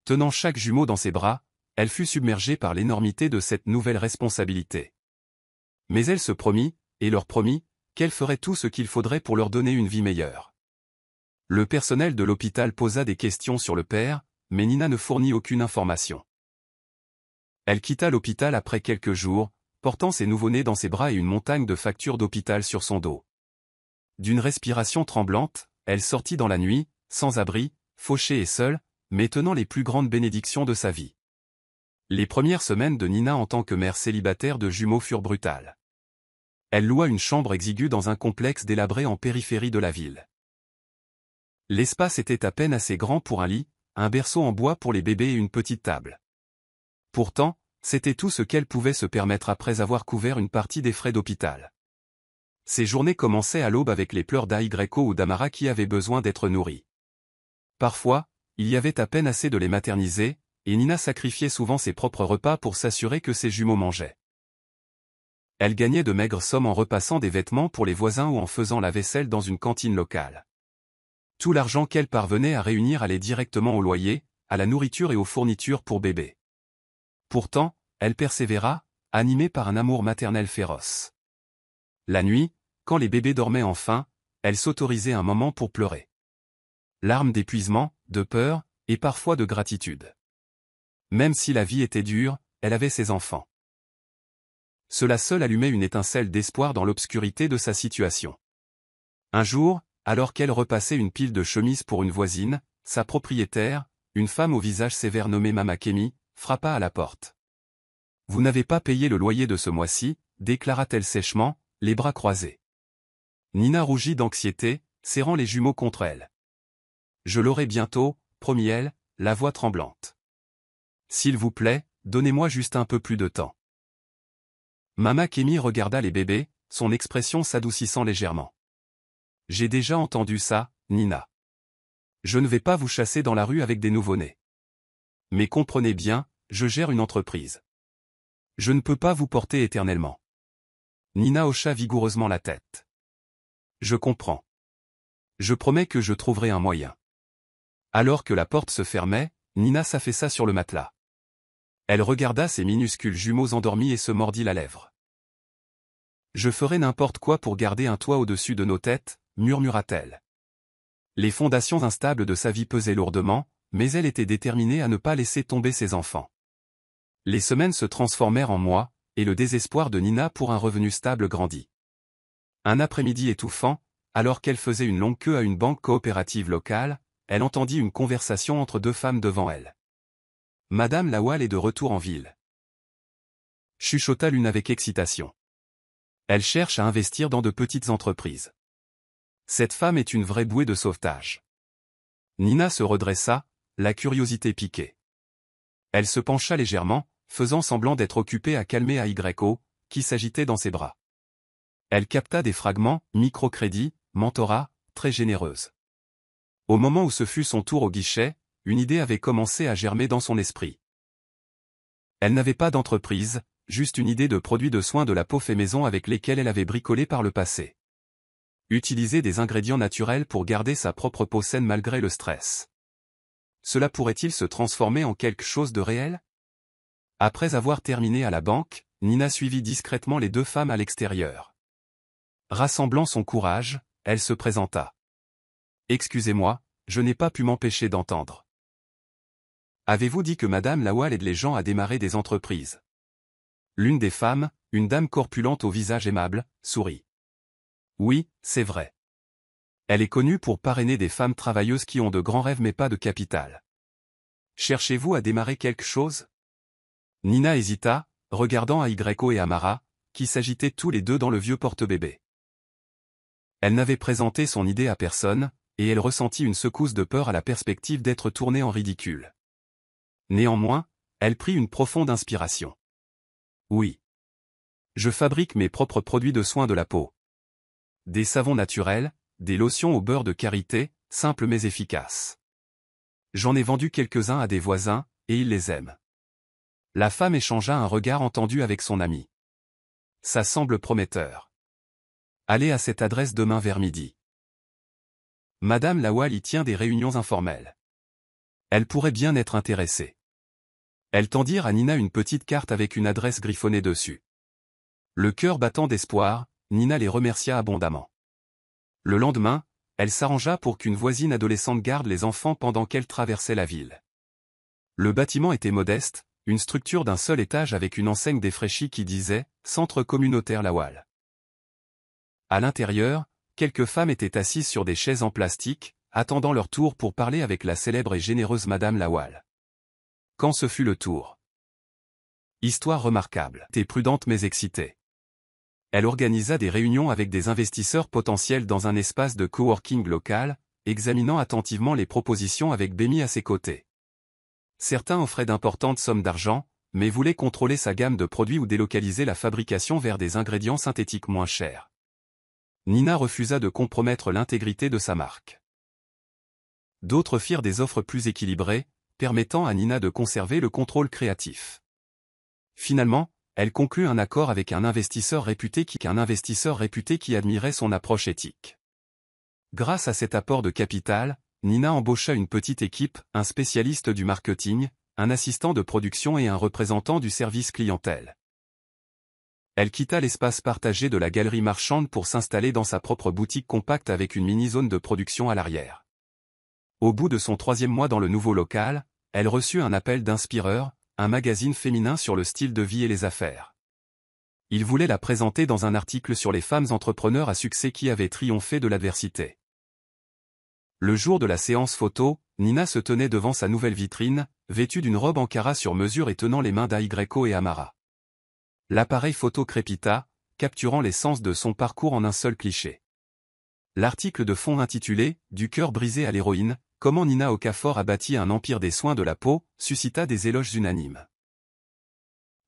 Tenant chaque jumeau dans ses bras, elle fut submergée par l'énormité de cette nouvelle responsabilité. Mais elle se promit, et leur promit, qu'elle ferait tout ce qu'il faudrait pour leur donner une vie meilleure. Le personnel de l'hôpital posa des questions sur le père, mais Nina ne fournit aucune information. Elle quitta l'hôpital après quelques jours, portant ses nouveau-nés dans ses bras et une montagne de factures d'hôpital sur son dos. D'une respiration tremblante, elle sortit dans la nuit, sans abri, fauchée et seule, mais tenant les plus grandes bénédictions de sa vie. Les premières semaines de Nina en tant que mère célibataire de jumeaux furent brutales. Elle loua une chambre exiguë dans un complexe délabré en périphérie de la ville. L'espace était à peine assez grand pour un lit, un berceau en bois pour les bébés et une petite table. Pourtant, c'était tout ce qu'elle pouvait se permettre après avoir couvert une partie des frais d'hôpital. Ses journées commençaient à l'aube avec les pleurs d'Aygreco ou d'Amara qui avaient besoin d'être nourris. Parfois, il y avait à peine assez de les materniser, et Nina sacrifiait souvent ses propres repas pour s'assurer que ses jumeaux mangeaient. Elle gagnait de maigres sommes en repassant des vêtements pour les voisins ou en faisant la vaisselle dans une cantine locale. Tout l'argent qu'elle parvenait à réunir allait directement au loyer, à la nourriture et aux fournitures pour bébés. Pourtant, elle persévéra, animée par un amour maternel féroce. La nuit, quand les bébés dormaient enfin, elle s'autorisait un moment pour pleurer. Larmes d'épuisement, de peur, et parfois de gratitude. Même si la vie était dure, elle avait ses enfants. Cela seul allumait une étincelle d'espoir dans l'obscurité de sa situation. Un jour, alors qu'elle repassait une pile de chemises pour une voisine, sa propriétaire, une femme au visage sévère nommée Mama Kemi, frappa à la porte. « Vous n'avez pas payé le loyer de ce mois-ci, déclara-t-elle sèchement, les bras croisés. Nina rougit d'anxiété, serrant les jumeaux contre elle. Je l'aurai bientôt, promit-elle, la voix tremblante. S'il vous plaît, donnez-moi juste un peu plus de temps. Mama Kémi regarda les bébés, son expression s'adoucissant légèrement. J'ai déjà entendu ça, Nina. Je ne vais pas vous chasser dans la rue avec des nouveau-nés. Mais comprenez bien, je gère une entreprise. Je ne peux pas vous porter éternellement. Nina hocha vigoureusement la tête. Je comprends. Je promets que je trouverai un moyen. Alors que la porte se fermait, Nina s'affaissa sur le matelas. Elle regarda ses minuscules jumeaux endormis et se mordit la lèvre. Je ferai n'importe quoi pour garder un toit au-dessus de nos têtes, murmura-t-elle. Les fondations instables de sa vie pesaient lourdement, mais elle était déterminée à ne pas laisser tomber ses enfants. Les semaines se transformèrent en mois, et le désespoir de Nina pour un revenu stable grandit. Un après-midi étouffant, alors qu'elle faisait une longue queue à une banque coopérative locale, elle entendit une conversation entre deux femmes devant elle. Madame Lawal est de retour en ville. Chuchota l'une avec excitation. Elle cherche à investir dans de petites entreprises. Cette femme est une vraie bouée de sauvetage. Nina se redressa, la curiosité piquée. Elle se pencha légèrement, faisant semblant d'être occupée à calmer Ayo, qui s'agitait dans ses bras. Elle capta des fragments, microcrédit, mentorat, très généreuse. Au moment où ce fut son tour au guichet, une idée avait commencé à germer dans son esprit. Elle n'avait pas d'entreprise, juste une idée de produits de soins de la peau fait maison avec lesquels elle avait bricolé par le passé. Utiliser des ingrédients naturels pour garder sa propre peau saine malgré le stress. Cela pourrait-il se transformer en quelque chose de réel? Après avoir terminé à la banque, Nina suivit discrètement les deux femmes à l'extérieur. Rassemblant son courage, elle se présenta. « Excusez-moi, je n'ai pas pu m'empêcher d'entendre. Avez-vous dit que Madame Lawal aide les gens à démarrer des entreprises ?» L'une des femmes, une dame corpulente au visage aimable, sourit. « Oui, c'est vrai. Elle est connue pour parrainer des femmes travailleuses qui ont de grands rêves mais pas de capital. Cherchez-vous à démarrer quelque chose ?» Nina hésita, regardant Ayo et Amara, qui s'agitaient tous les deux dans le vieux porte-bébé. Elle n'avait présenté son idée à personne, et elle ressentit une secousse de peur à la perspective d'être tournée en ridicule. Néanmoins, elle prit une profonde inspiration. Oui. Je fabrique mes propres produits de soins de la peau. Des savons naturels, des lotions au beurre de karité, simples mais efficaces. J'en ai vendu quelques-uns à des voisins, et ils les aiment. La femme échangea un regard entendu avec son ami. Ça semble prometteur. Allez à cette adresse demain vers midi. Madame Lawal y tient des réunions informelles. Elle pourrait bien être intéressée. Elles tendirent à Nina une petite carte avec une adresse griffonnée dessus. Le cœur battant d'espoir, Nina les remercia abondamment. Le lendemain, elle s'arrangea pour qu'une voisine adolescente garde les enfants pendant qu'elle traversait la ville. Le bâtiment était modeste, une structure d'un seul étage avec une enseigne défraîchie qui disait « Centre communautaire Lawal ». À l'intérieur, quelques femmes étaient assises sur des chaises en plastique, attendant leur tour pour parler avec la célèbre et généreuse Madame Lawal. Quand ce fut le tour. Histoire remarquable. Était prudente mais excitée. Elle organisa des réunions avec des investisseurs potentiels dans un espace de coworking local, examinant attentivement les propositions avec Bémi à ses côtés. Certains offraient d'importantes sommes d'argent, mais voulaient contrôler sa gamme de produits ou délocaliser la fabrication vers des ingrédients synthétiques moins chers. Nina refusa de compromettre l'intégrité de sa marque. D'autres firent des offres plus équilibrées, permettant à Nina de conserver le contrôle créatif. Finalement, elle conclut un accord avec un investisseur réputé qui admirait son approche éthique. Grâce à cet apport de capital, Nina embaucha une petite équipe, un spécialiste du marketing, un assistant de production et un représentant du service clientèle. Elle quitta l'espace partagé de la galerie marchande pour s'installer dans sa propre boutique compacte avec une mini-zone de production à l'arrière. Au bout de son 3e mois dans le nouveau local, elle reçut un appel d'Inspireur, un magazine féminin sur le style de vie et les affaires. Il voulait la présenter dans un article sur les femmes entrepreneurs à succès qui avaient triomphé de l'adversité. Le jour de la séance photo, Nina se tenait devant sa nouvelle vitrine, vêtue d'une robe Ankara sur mesure et tenant les mains d'Ayo et Amara. L'appareil photo crépita, capturant l'essence de son parcours en un seul cliché. L'article de fond intitulé « Du cœur brisé à l'héroïne, comment Nina Okafor a bâti un empire des soins de la peau » suscita des éloges unanimes.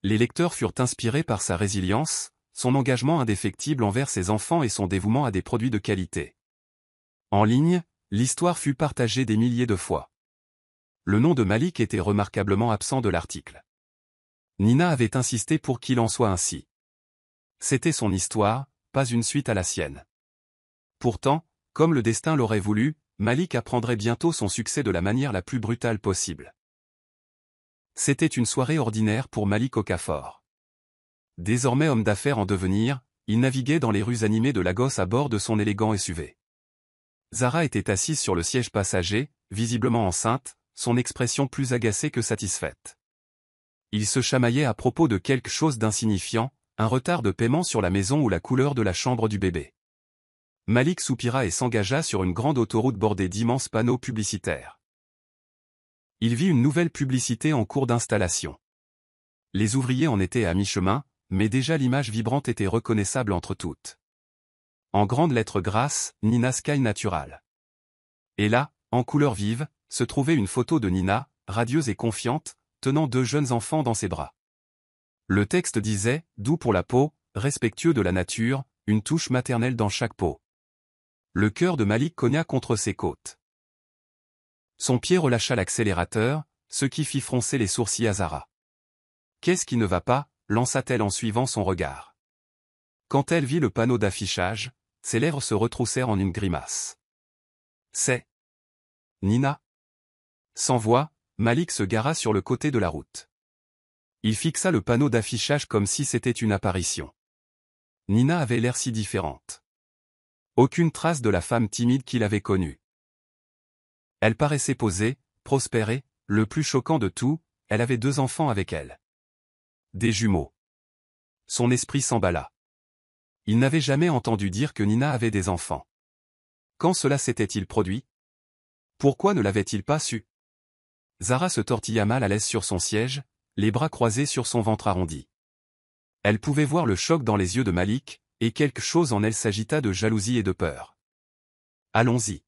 Les lecteurs furent inspirés par sa résilience, son engagement indéfectible envers ses enfants et son dévouement à des produits de qualité. En ligne, l'histoire fut partagée des milliers de fois. Le nom de Malik était remarquablement absent de l'article. Nina avait insisté pour qu'il en soit ainsi. C'était son histoire, pas une suite à la sienne. Pourtant, comme le destin l'aurait voulu, Malik apprendrait bientôt son succès de la manière la plus brutale possible. C'était une soirée ordinaire pour Malik Okafor. Désormais homme d'affaires en devenir, il naviguait dans les rues animées de Lagos à bord de son élégant SUV. Zara était assise sur le siège passager, visiblement enceinte, son expression plus agacée que satisfaite. Il se chamaillait à propos de quelque chose d'insignifiant, un retard de paiement sur la maison ou la couleur de la chambre du bébé. Malik soupira et s'engagea sur une grande autoroute bordée d'immenses panneaux publicitaires. Il vit une nouvelle publicité en cours d'installation. Les ouvriers en étaient à mi-chemin, mais déjà l'image vibrante était reconnaissable entre toutes. En grandes lettres grasses, Nina Sky Natural. Et là, en couleur vive, se trouvait une photo de Nina, radieuse et confiante, tenant 2 jeunes enfants dans ses bras. Le texte disait « Doux pour la peau, respectueux de la nature, une touche maternelle dans chaque peau ». Le cœur de Malik cogna contre ses côtes. Son pied relâcha l'accélérateur, ce qui fit froncer les sourcils à Zara. « Qu'est-ce qui ne va pas » lança-t-elle en suivant son regard. Quand elle vit le panneau d'affichage, ses lèvres se retroussèrent en une grimace. « C'est Nina ?» Sans voix, Malik se gara sur le côté de la route. Il fixa le panneau d'affichage comme si c'était une apparition. Nina avait l'air si différente. Aucune trace de la femme timide qu'il avait connue. Elle paraissait posée, prospérer, le plus choquant de tout, elle avait 2 enfants avec elle. Des jumeaux. Son esprit s'emballa. Il n'avait jamais entendu dire que Nina avait des enfants. Quand cela s'était-il produit? Pourquoi ne l'avait-il pas su? Zara se tortilla mal à l'aise sur son siège, les bras croisés sur son ventre arrondi. Elle pouvait voir le choc dans les yeux de Malik, et quelque chose en elle s'agita de jalousie et de peur. « Allons-y »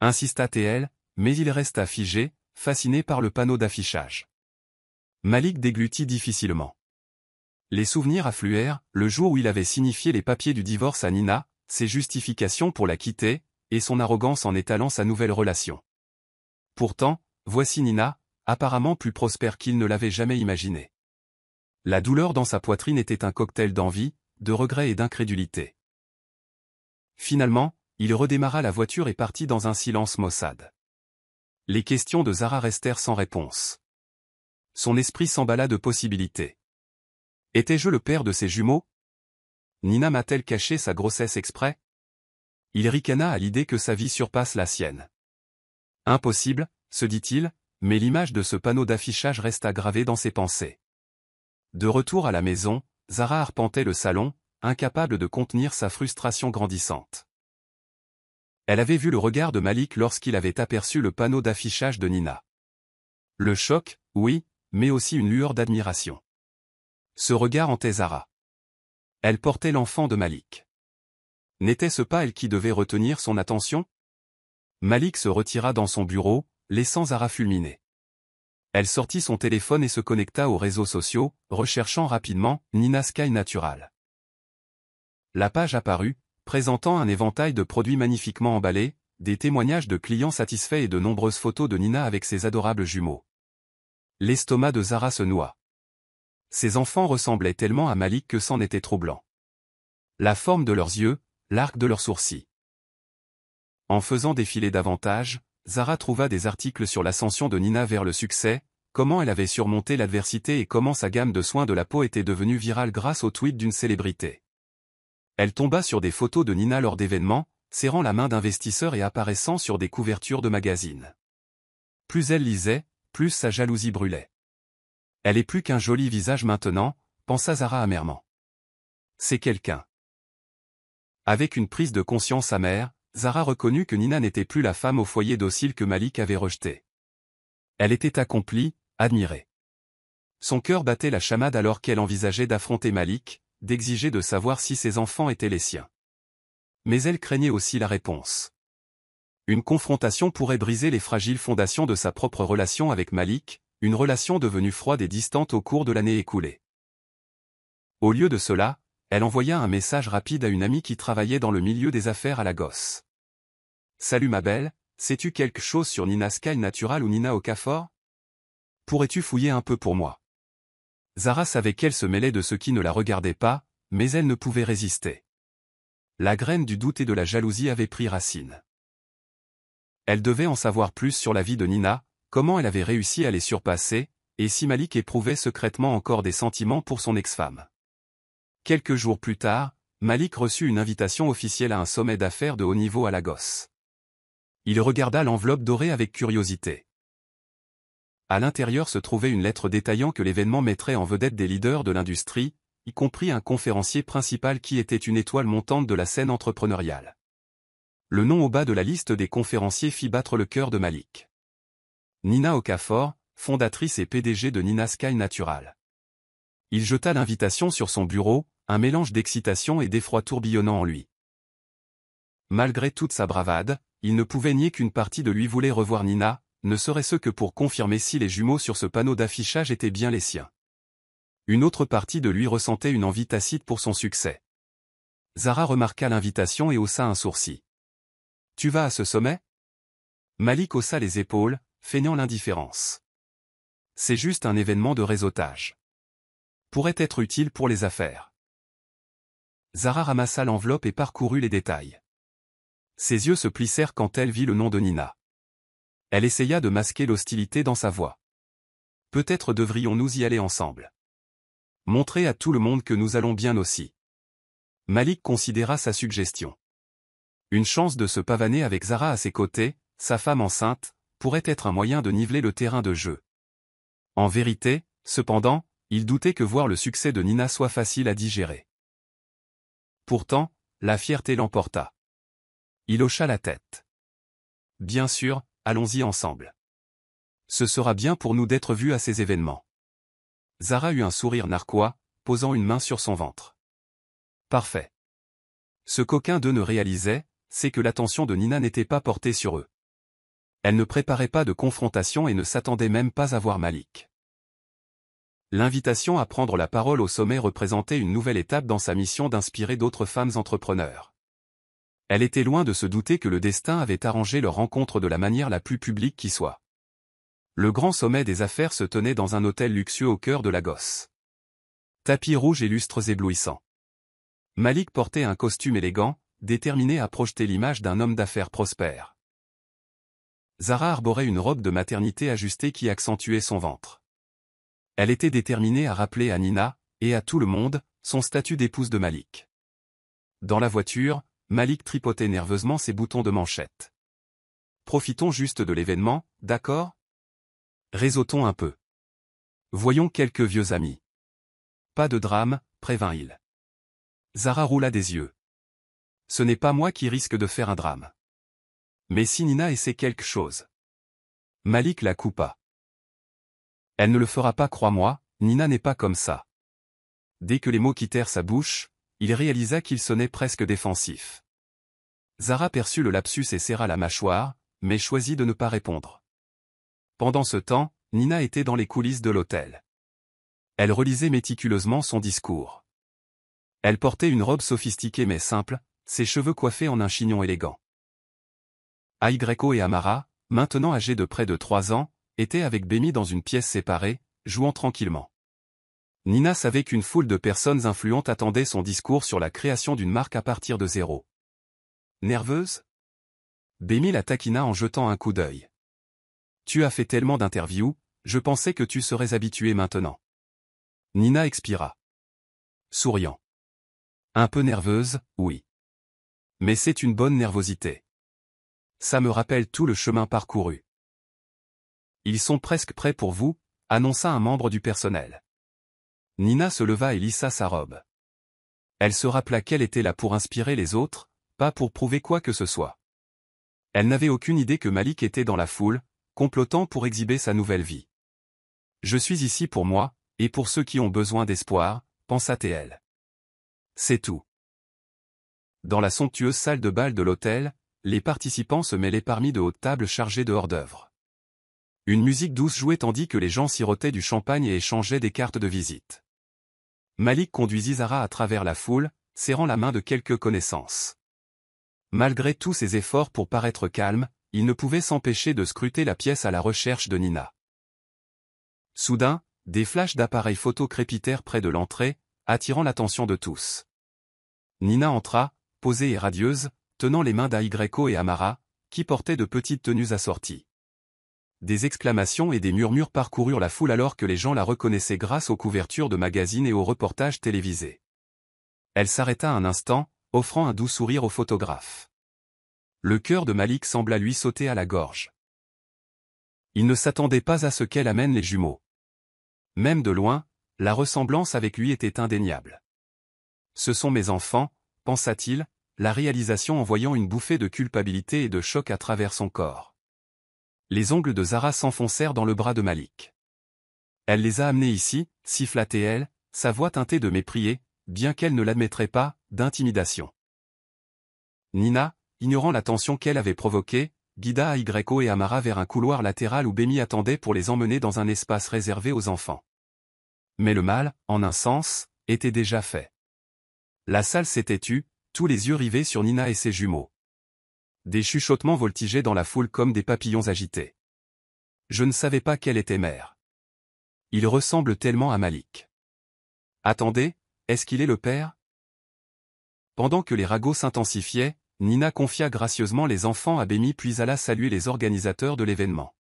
insista-t-elle, mais il resta figé, fasciné par le panneau d'affichage. Malik déglutit difficilement. Les souvenirs affluèrent, le jour où il avait signifié les papiers du divorce à Nina, ses justifications pour la quitter, et son arrogance en étalant sa nouvelle relation. Pourtant, voici Nina, apparemment plus prospère qu'il ne l'avait jamais imaginé. La douleur dans sa poitrine était un cocktail d'envie, de regret et d'incrédulité. Finalement, il redémarra la voiture et partit dans un silence maussade. Les questions de Zara restèrent sans réponse. Son esprit s'emballa de possibilités. Étais-je le père de ses jumeaux? Nina m'a-t-elle caché sa grossesse exprès? Il ricana à l'idée que sa vie surpasse la sienne. Impossible, se dit-il, mais l'image de ce panneau d'affichage resta gravée dans ses pensées. De retour à la maison, Zara arpentait le salon, incapable de contenir sa frustration grandissante. Elle avait vu le regard de Malik lorsqu'il avait aperçu le panneau d'affichage de Nina. Le choc, oui, mais aussi une lueur d'admiration. Ce regard hantait Zara. Elle portait l'enfant de Malik. N'était-ce pas elle qui devait retenir son attention? Malik se retira dans son bureau, laissant Zara fulminer. Elle sortit son téléphone et se connecta aux réseaux sociaux, recherchant rapidement « Nina Sky Natural ». La page apparut, présentant un éventail de produits magnifiquement emballés, des témoignages de clients satisfaits et de nombreuses photos de Nina avec ses adorables jumeaux. L'estomac de Zara se noua. Ses enfants ressemblaient tellement à Malik que c'en était troublant. La forme de leurs yeux, l'arc de leurs sourcils. En faisant défiler davantage, Zara trouva des articles sur l'ascension de Nina vers le succès, comment elle avait surmonté l'adversité et comment sa gamme de soins de la peau était devenue virale grâce au tweet d'une célébrité. Elle tomba sur des photos de Nina lors d'événements, serrant la main d'investisseurs et apparaissant sur des couvertures de magazines. Plus elle lisait, plus sa jalousie brûlait. Elle est plus qu'un joli visage maintenant, pensa Zara amèrement. C'est quelqu'un. Avec une prise de conscience amère, Zara reconnut que Nina n'était plus la femme au foyer docile que Malik avait rejetée. Elle était accomplie, admirée. Son cœur battait la chamade alors qu'elle envisageait d'affronter Malik, d'exiger de savoir si ses enfants étaient les siens. Mais elle craignait aussi la réponse. Une confrontation pourrait briser les fragiles fondations de sa propre relation avec Malik, une relation devenue froide et distante au cours de l'année écoulée. Au lieu de cela, elle envoya un message rapide à une amie qui travaillait dans le milieu des affaires à Lagos. « Salut ma belle, sais-tu quelque chose sur Nina Sky Natural ou Nina Okafor? Pourrais-tu fouiller un peu pour moi ?» Zara savait qu'elle se mêlait de ce qui ne la regardait pas, mais elle ne pouvait résister. La graine du doute et de la jalousie avait pris racine. Elle devait en savoir plus sur la vie de Nina, comment elle avait réussi à les surpasser, et si Malik éprouvait secrètement encore des sentiments pour son ex-femme. Quelques jours plus tard, Malik reçut une invitation officielle à un sommet d'affaires de haut niveau à Lagos. Il regarda l'enveloppe dorée avec curiosité. À l'intérieur se trouvait une lettre détaillant que l'événement mettrait en vedette des leaders de l'industrie, y compris un conférencier principal qui était une étoile montante de la scène entrepreneuriale. Le nom au bas de la liste des conférenciers fit battre le cœur de Malik. Nina Okafor, fondatrice et PDG de Nina Sky Natural. Il jeta l'invitation sur son bureau, un mélange d'excitation et d'effroi tourbillonnant en lui. Malgré toute sa bravade, il ne pouvait nier qu'une partie de lui voulait revoir Nina, ne serait-ce que pour confirmer si les jumeaux sur ce panneau d'affichage étaient bien les siens. Une autre partie de lui ressentait une envie tacite pour son succès. Zara remarqua l'invitation et haussa un sourcil. « Tu vas à ce sommet ?» Malik haussa les épaules, feignant l'indifférence. « C'est juste un événement de réseautage. Pourrait être utile pour les affaires. » Zara ramassa l'enveloppe et parcourut les détails. Ses yeux se plissèrent quand elle vit le nom de Nina. Elle essaya de masquer l'hostilité dans sa voix. « Peut-être devrions-nous y aller ensemble. Montrer à tout le monde que nous allons bien aussi. » Malik considéra sa suggestion. Une chance de se pavaner avec Zara à ses côtés, sa femme enceinte, pourrait être un moyen de niveler le terrain de jeu. En vérité, cependant, il doutait que voir le succès de Nina soit facile à digérer. Pourtant, la fierté l'emporta. Il hocha la tête. « Bien sûr, allons-y ensemble. Ce sera bien pour nous d'être vus à ces événements. » Zara eut un sourire narquois, posant une main sur son ventre. « Parfait. » Ce qu'aucun d'eux ne réalisait, c'est que l'attention de Nina n'était pas portée sur eux. Elle ne préparait pas de confrontation et ne s'attendait même pas à voir Malik. L'invitation à prendre la parole au sommet représentait une nouvelle étape dans sa mission d'inspirer d'autres femmes entrepreneurs. Elle était loin de se douter que le destin avait arrangé leur rencontre de la manière la plus publique qui soit. Le grand sommet des affaires se tenait dans un hôtel luxueux au cœur de Lagos. Tapis rouge et lustres éblouissants. Malik portait un costume élégant, déterminé à projeter l'image d'un homme d'affaires prospère. Zara arborait une robe de maternité ajustée qui accentuait son ventre. Elle était déterminée à rappeler à Nina, et à tout le monde, son statut d'épouse de Malik. Dans la voiture, Malik tripotait nerveusement ses boutons de manchette. « Profitons juste de l'événement, d'accord ? Réseautons un peu. Voyons quelques vieux amis. »« Pas de drame, prévint-il. Zara roula des yeux. « Ce n'est pas moi qui risque de faire un drame. Mais si Nina essaie quelque chose. » Malik la coupa. « Elle ne le fera pas, crois-moi, Nina n'est pas comme ça. » Dès que les mots quittèrent sa bouche, il réalisa qu'il sonnait presque défensif. Zara perçut le lapsus et serra la mâchoire, mais choisit de ne pas répondre. Pendant ce temps, Nina était dans les coulisses de l'hôtel. Elle relisait méticuleusement son discours. Elle portait une robe sophistiquée mais simple, ses cheveux coiffés en un chignon élégant. Aigreco et Amara, maintenant âgés de près de 3 ans, étaient avec Bemi dans une pièce séparée, jouant tranquillement. Nina savait qu'une foule de personnes influentes attendaient son discours sur la création d'une marque à partir de zéro. Nerveuse ? Bemi la taquina en jetant un coup d'œil. « Tu as fait tellement d'interviews, je pensais que tu serais habituée maintenant. » Nina expira. Souriant. « Un peu nerveuse, oui. Mais c'est une bonne nervosité. Ça me rappelle tout le chemin parcouru. »« Ils sont presque prêts pour vous, » annonça un membre du personnel. Nina se leva et lissa sa robe. Elle se rappela qu'elle était là pour inspirer les autres, pas pour prouver quoi que ce soit. Elle n'avait aucune idée que Malik était dans la foule, complotant pour exhiber sa nouvelle vie. « Je suis ici pour moi, et pour ceux qui ont besoin d'espoir, pense à TL. C'est tout. Dans la somptueuse salle de bal de l'hôtel, les participants se mêlaient parmi de hautes tables chargées de hors-d'œuvre. Une musique douce jouait tandis que les gens sirotaient du champagne et échangeaient des cartes de visite. Malik conduisit Zara à travers la foule, serrant la main de quelques connaissances. Malgré tous ses efforts pour paraître calme, il ne pouvait s'empêcher de scruter la pièce à la recherche de Nina. Soudain, des flashs d'appareils photo crépitèrent près de l'entrée, attirant l'attention de tous. Nina entra, posée et radieuse, tenant les mains d'Aigreco et Amara, qui portaient de petites tenues assorties. Des exclamations et des murmures parcoururent la foule alors que les gens la reconnaissaient grâce aux couvertures de magazines et aux reportages télévisés. Elle s'arrêta un instant, offrant un doux sourire au photographe. Le cœur de Malik sembla lui sauter à la gorge. Il ne s'attendait pas à ce qu'elle amène les jumeaux. Même de loin, la ressemblance avec lui était indéniable. Ce sont mes enfants, pensa-t-il, la réalisation en voyant une bouffée de culpabilité et de choc à travers son corps. Les ongles de Zara s'enfoncèrent dans le bras de Malik. Elle les a amenés ici, siffla-t-elle, sa voix teintée de mépris, bien qu'elle ne l'admettrait pas, d'intimidation. Nina, ignorant la tension qu'elle avait provoquée, guida Aigreco et Amara vers un couloir latéral où Bémi attendait pour les emmener dans un espace réservé aux enfants. Mais le mal, en un sens, était déjà fait. La salle s'était tue, tous les yeux rivés sur Nina et ses jumeaux. Des chuchotements voltigeaient dans la foule comme des papillons agités. Je ne savais pas qu'elle était mère. Il ressemble tellement à Malik. Attendez, est-ce qu'il est le père? Pendant que les ragots s'intensifiaient, Nina confia gracieusement les enfants à Bémi puis alla saluer les organisateurs de l'événement.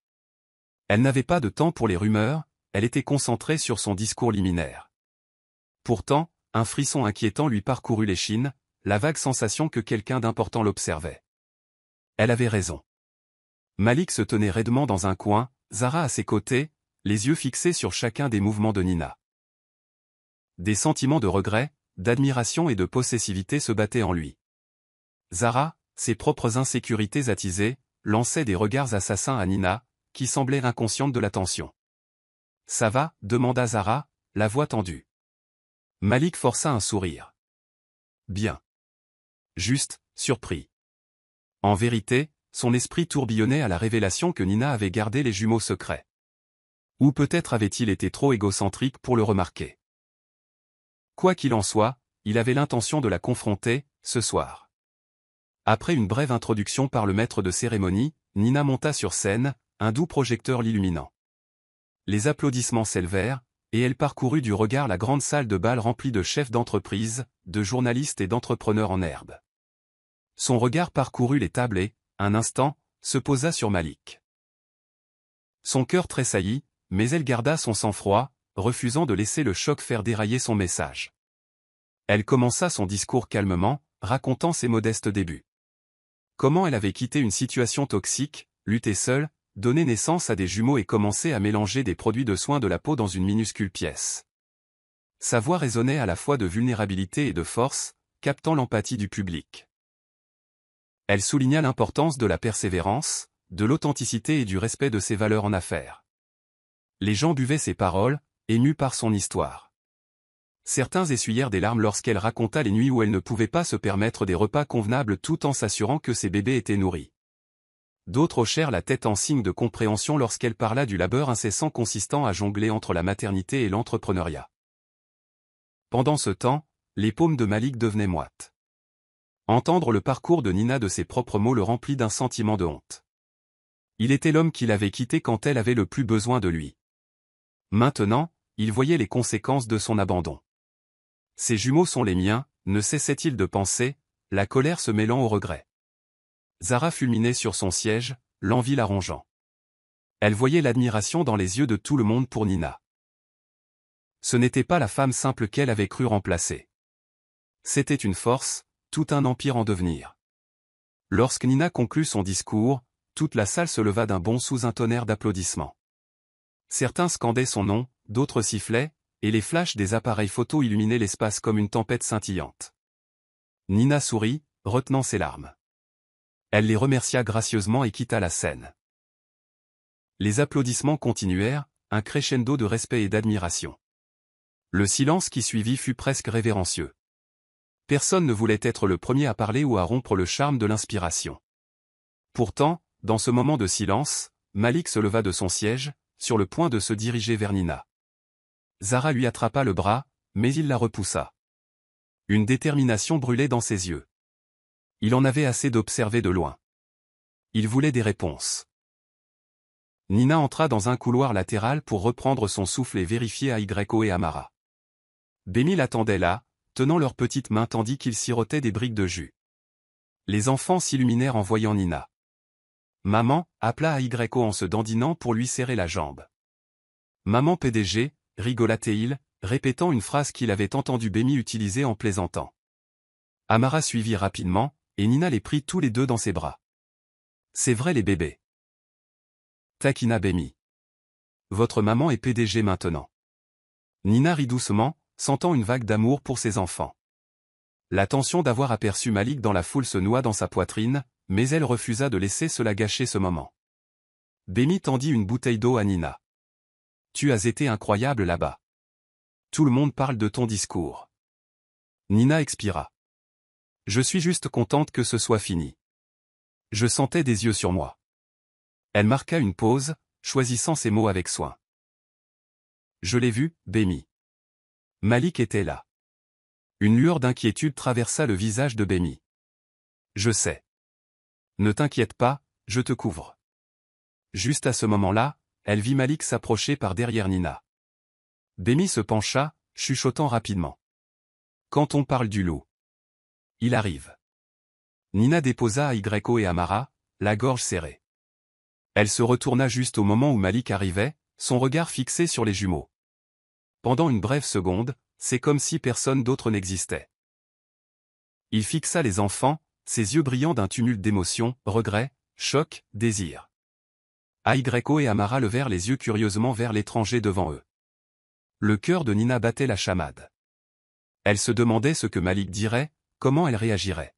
Elle n'avait pas de temps pour les rumeurs, elle était concentrée sur son discours liminaire. Pourtant, un frisson inquiétant lui parcourut l'échine, la vague sensation que quelqu'un d'important l'observait. Elle avait raison. Malik se tenait raidement dans un coin, Zara à ses côtés, les yeux fixés sur chacun des mouvements de Nina. Des sentiments de regret, d'admiration et de possessivité se battaient en lui. Zara, ses propres insécurités attisées, lançait des regards assassins à Nina, qui semblait inconsciente de la tension. « Ça va » demanda Zara, la voix tendue. Malik força un sourire. « Bien. » Juste, surpris. En vérité, son esprit tourbillonnait à la révélation que Nina avait gardé les jumeaux secrets. Ou peut-être avait-il été trop égocentrique pour le remarquer. Quoi qu'il en soit, il avait l'intention de la confronter, ce soir. Après une brève introduction par le maître de cérémonie, Nina monta sur scène, un doux projecteur l'illuminant. Les applaudissements s'élevèrent, et elle parcourut du regard la grande salle de bal remplie de chefs d'entreprise, de journalistes et d'entrepreneurs en herbe. Son regard parcourut les tables et, un instant, se posa sur Malik. Son cœur tressaillit, mais elle garda son sang-froid, refusant de laisser le choc faire dérailler son message. Elle commença son discours calmement, racontant ses modestes débuts. Comment elle avait quitté une situation toxique, lutté seule, donné naissance à des jumeaux et commencé à mélanger des produits de soins de la peau dans une minuscule pièce. Sa voix résonnait à la fois de vulnérabilité et de force, captant l'empathie du public. Elle souligna l'importance de la persévérance, de l'authenticité et du respect de ses valeurs en affaires. Les gens buvaient ses paroles, émus par son histoire. Certains essuyèrent des larmes lorsqu'elle raconta les nuits où elle ne pouvait pas se permettre des repas convenables tout en s'assurant que ses bébés étaient nourris. D'autres hochèrent la tête en signe de compréhension lorsqu'elle parla du labeur incessant consistant à jongler entre la maternité et l'entrepreneuriat. Pendant ce temps, les paumes de Malik devenaient moites. Entendre le parcours de Nina de ses propres mots le remplit d'un sentiment de honte. Il était l'homme qu'il avait quitté quand elle avait le plus besoin de lui. Maintenant, il voyait les conséquences de son abandon. Ces jumeaux sont les miens, ne cessait-il de penser, la colère se mêlant au regret. Zara fulminait sur son siège, l'envie la rongeant. Elle voyait l'admiration dans les yeux de tout le monde pour Nina. Ce n'était pas la femme simple qu'elle avait cru remplacer. C'était une force, tout un empire en devenir. Lorsque Nina conclut son discours, toute la salle se leva d'un bond sous un tonnerre d'applaudissements. Certains scandaient son nom, d'autres sifflaient, et les flashs des appareils photo illuminaient l'espace comme une tempête scintillante. Nina sourit, retenant ses larmes. Elle les remercia gracieusement et quitta la scène. Les applaudissements continuèrent, un crescendo de respect et d'admiration. Le silence qui suivit fut presque révérencieux. Personne ne voulait être le premier à parler ou à rompre le charme de l'inspiration. Pourtant, dans ce moment de silence, Malik se leva de son siège, sur le point de se diriger vers Nina. Zara lui attrapa le bras, mais il la repoussa. Une détermination brûlait dans ses yeux. Il en avait assez d'observer de loin. Il voulait des réponses. Nina entra dans un couloir latéral pour reprendre son souffle et vérifier Aigreco et Amara. Bémi l'attendait là, tenant leurs petites mains tandis qu'ils sirotaient des briques de jus. Les enfants s'illuminèrent en voyant Nina. Maman, appela Aigreco en se dandinant pour lui serrer la jambe. Maman PDG, rigolatait-il, répétant une phrase qu'il avait entendu Bémi utiliser en plaisantant. Amara suivit rapidement, et Nina les prit tous les deux dans ses bras. C'est vrai les bébés. Taquina Bémi. Votre maman est PDG maintenant. Nina rit doucement, sentant une vague d'amour pour ses enfants. La tension d'avoir aperçu Malik dans la foule se noua dans sa poitrine, mais elle refusa de laisser cela gâcher ce moment. Bémi tendit une bouteille d'eau à Nina. Tu as été incroyable là-bas. Tout le monde parle de ton discours. Nina expira. Je suis juste contente que ce soit fini. Je sentais des yeux sur moi. Elle marqua une pause, choisissant ses mots avec soin. Je l'ai vu, Bémi. Malik était là. Une lueur d'inquiétude traversa le visage de Bémi. Je sais. Ne t'inquiète pas, je te couvre. Juste à ce moment-là, elle vit Malik s'approcher par derrière Nina. Bémi se pencha, chuchotant rapidement. Quand on parle du loup. Il arrive. Nina déposa Aigreco et Amara, la gorge serrée. Elle se retourna juste au moment où Malik arrivait, son regard fixé sur les jumeaux. Pendant une brève seconde, c'est comme si personne d'autre n'existait. Il fixa les enfants, ses yeux brillants d'un tumulte d'émotions, regret, choc, désir. Aigreco et Amara levèrent les yeux curieusement vers l'étranger devant eux. Le cœur de Nina battait la chamade. Elle se demandait ce que Malik dirait, comment elle réagirait.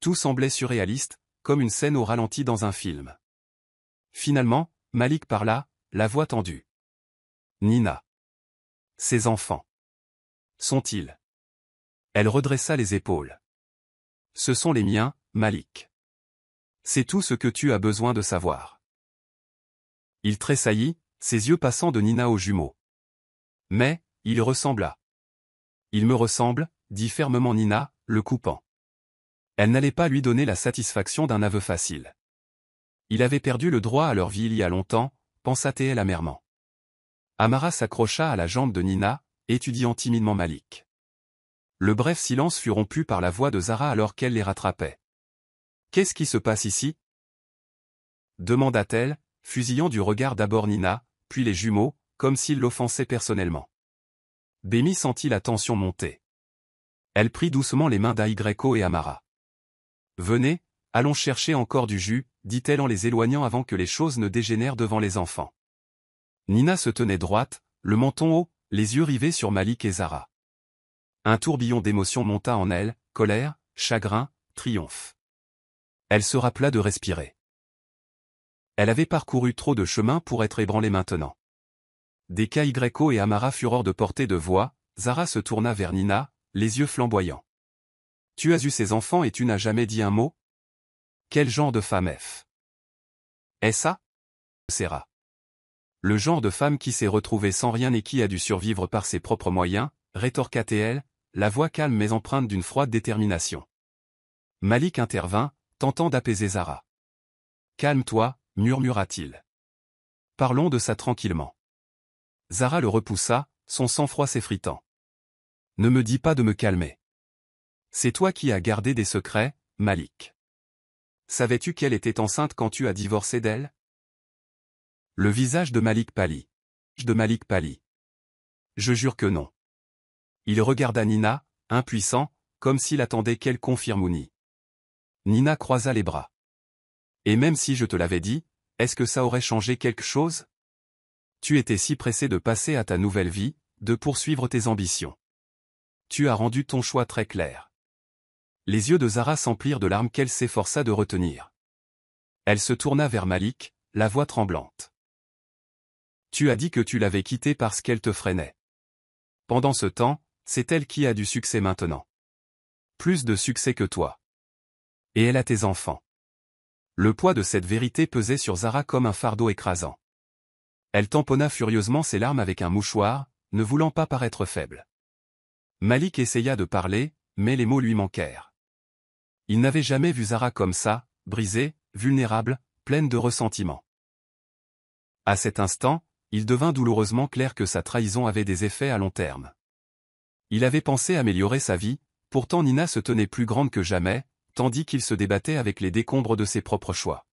Tout semblait surréaliste, comme une scène au ralenti dans un film. Finalement, Malik parla, la voix tendue. Nina. Ses enfants. Sont-ils? Elle redressa les épaules. Ce sont les miens, Malik. C'est tout ce que tu as besoin de savoir. Il tressaillit, ses yeux passant de Nina aux jumeaux. Mais, il ressembla. Il me ressemble, dit fermement Nina, le coupant. Elle n'allait pas lui donner la satisfaction d'un aveu facile. Il avait perdu le droit à leur vie il y a longtemps, pensa-t-elle amèrement. Amara s'accrocha à la jambe de Nina, étudiant timidement Malik. Le bref silence fut rompu par la voix de Zara alors qu'elle les rattrapait. « Qu'est-ce qui se passe ici » demanda-t-elle, fusillant du regard d'abord Nina, puis les jumeaux, comme s'ils l'offensaient personnellement. Bémi sentit la tension monter. Elle prit doucement les mains d'Aigreco et Amara. « Venez, allons chercher encore du jus, dit-elle en les éloignant avant que les choses ne dégénèrent devant les enfants. Nina se tenait droite, le menton haut, les yeux rivés sur Malik et Zara. Un tourbillon d'émotions monta en elle, colère, chagrin, triomphe. Elle se rappela de respirer. Elle avait parcouru trop de chemin pour être ébranlée maintenant. Dès qu'Aigreco et Amara furent hors de portée de voix, Zara se tourna vers Nina, les yeux flamboyants. « Tu as eu ces enfants et tu n'as jamais dit un mot ? Quel genre de femme est-ce ça » serra. Le genre de femme qui s'est retrouvée sans rien et qui a dû survivre par ses propres moyens, rétorqua-t-elle, la voix calme mais empreinte d'une froide détermination. Malik intervint, tentant d'apaiser Zara. « Calme-toi, murmura-t-il. Parlons de ça tranquillement. » Zara le repoussa, son sang-froid s'effritant. « Ne me dis pas de me calmer. C'est toi qui as gardé des secrets, Malik. Savais-tu qu'elle était enceinte quand tu as divorcé d'elle » Le visage de Malik pâlit. Je jure que non. Il regarda Nina, impuissant, comme s'il attendait qu'elle confirme ou nie. Nina croisa les bras. Et même si je te l'avais dit, est-ce que ça aurait changé quelque chose ? Tu étais si pressé de passer à ta nouvelle vie, de poursuivre tes ambitions. Tu as rendu ton choix très clair. Les yeux de Zara s'emplirent de larmes qu'elle s'efforça de retenir. Elle se tourna vers Malik, la voix tremblante. Tu as dit que tu l'avais quittée parce qu'elle te freinait. Pendant ce temps, c'est elle qui a du succès maintenant. Plus de succès que toi. Et elle a tes enfants. Le poids de cette vérité pesait sur Zara comme un fardeau écrasant. Elle tamponna furieusement ses larmes avec un mouchoir, ne voulant pas paraître faible. Malik essaya de parler, mais les mots lui manquèrent. Il n'avait jamais vu Zara comme ça, brisée, vulnérable, pleine de ressentiment. À cet instant, il devint douloureusement clair que sa trahison avait des effets à long terme. Il avait pensé améliorer sa vie, pourtant Nina se tenait plus grande que jamais, tandis qu'il se débattait avec les décombres de ses propres choix.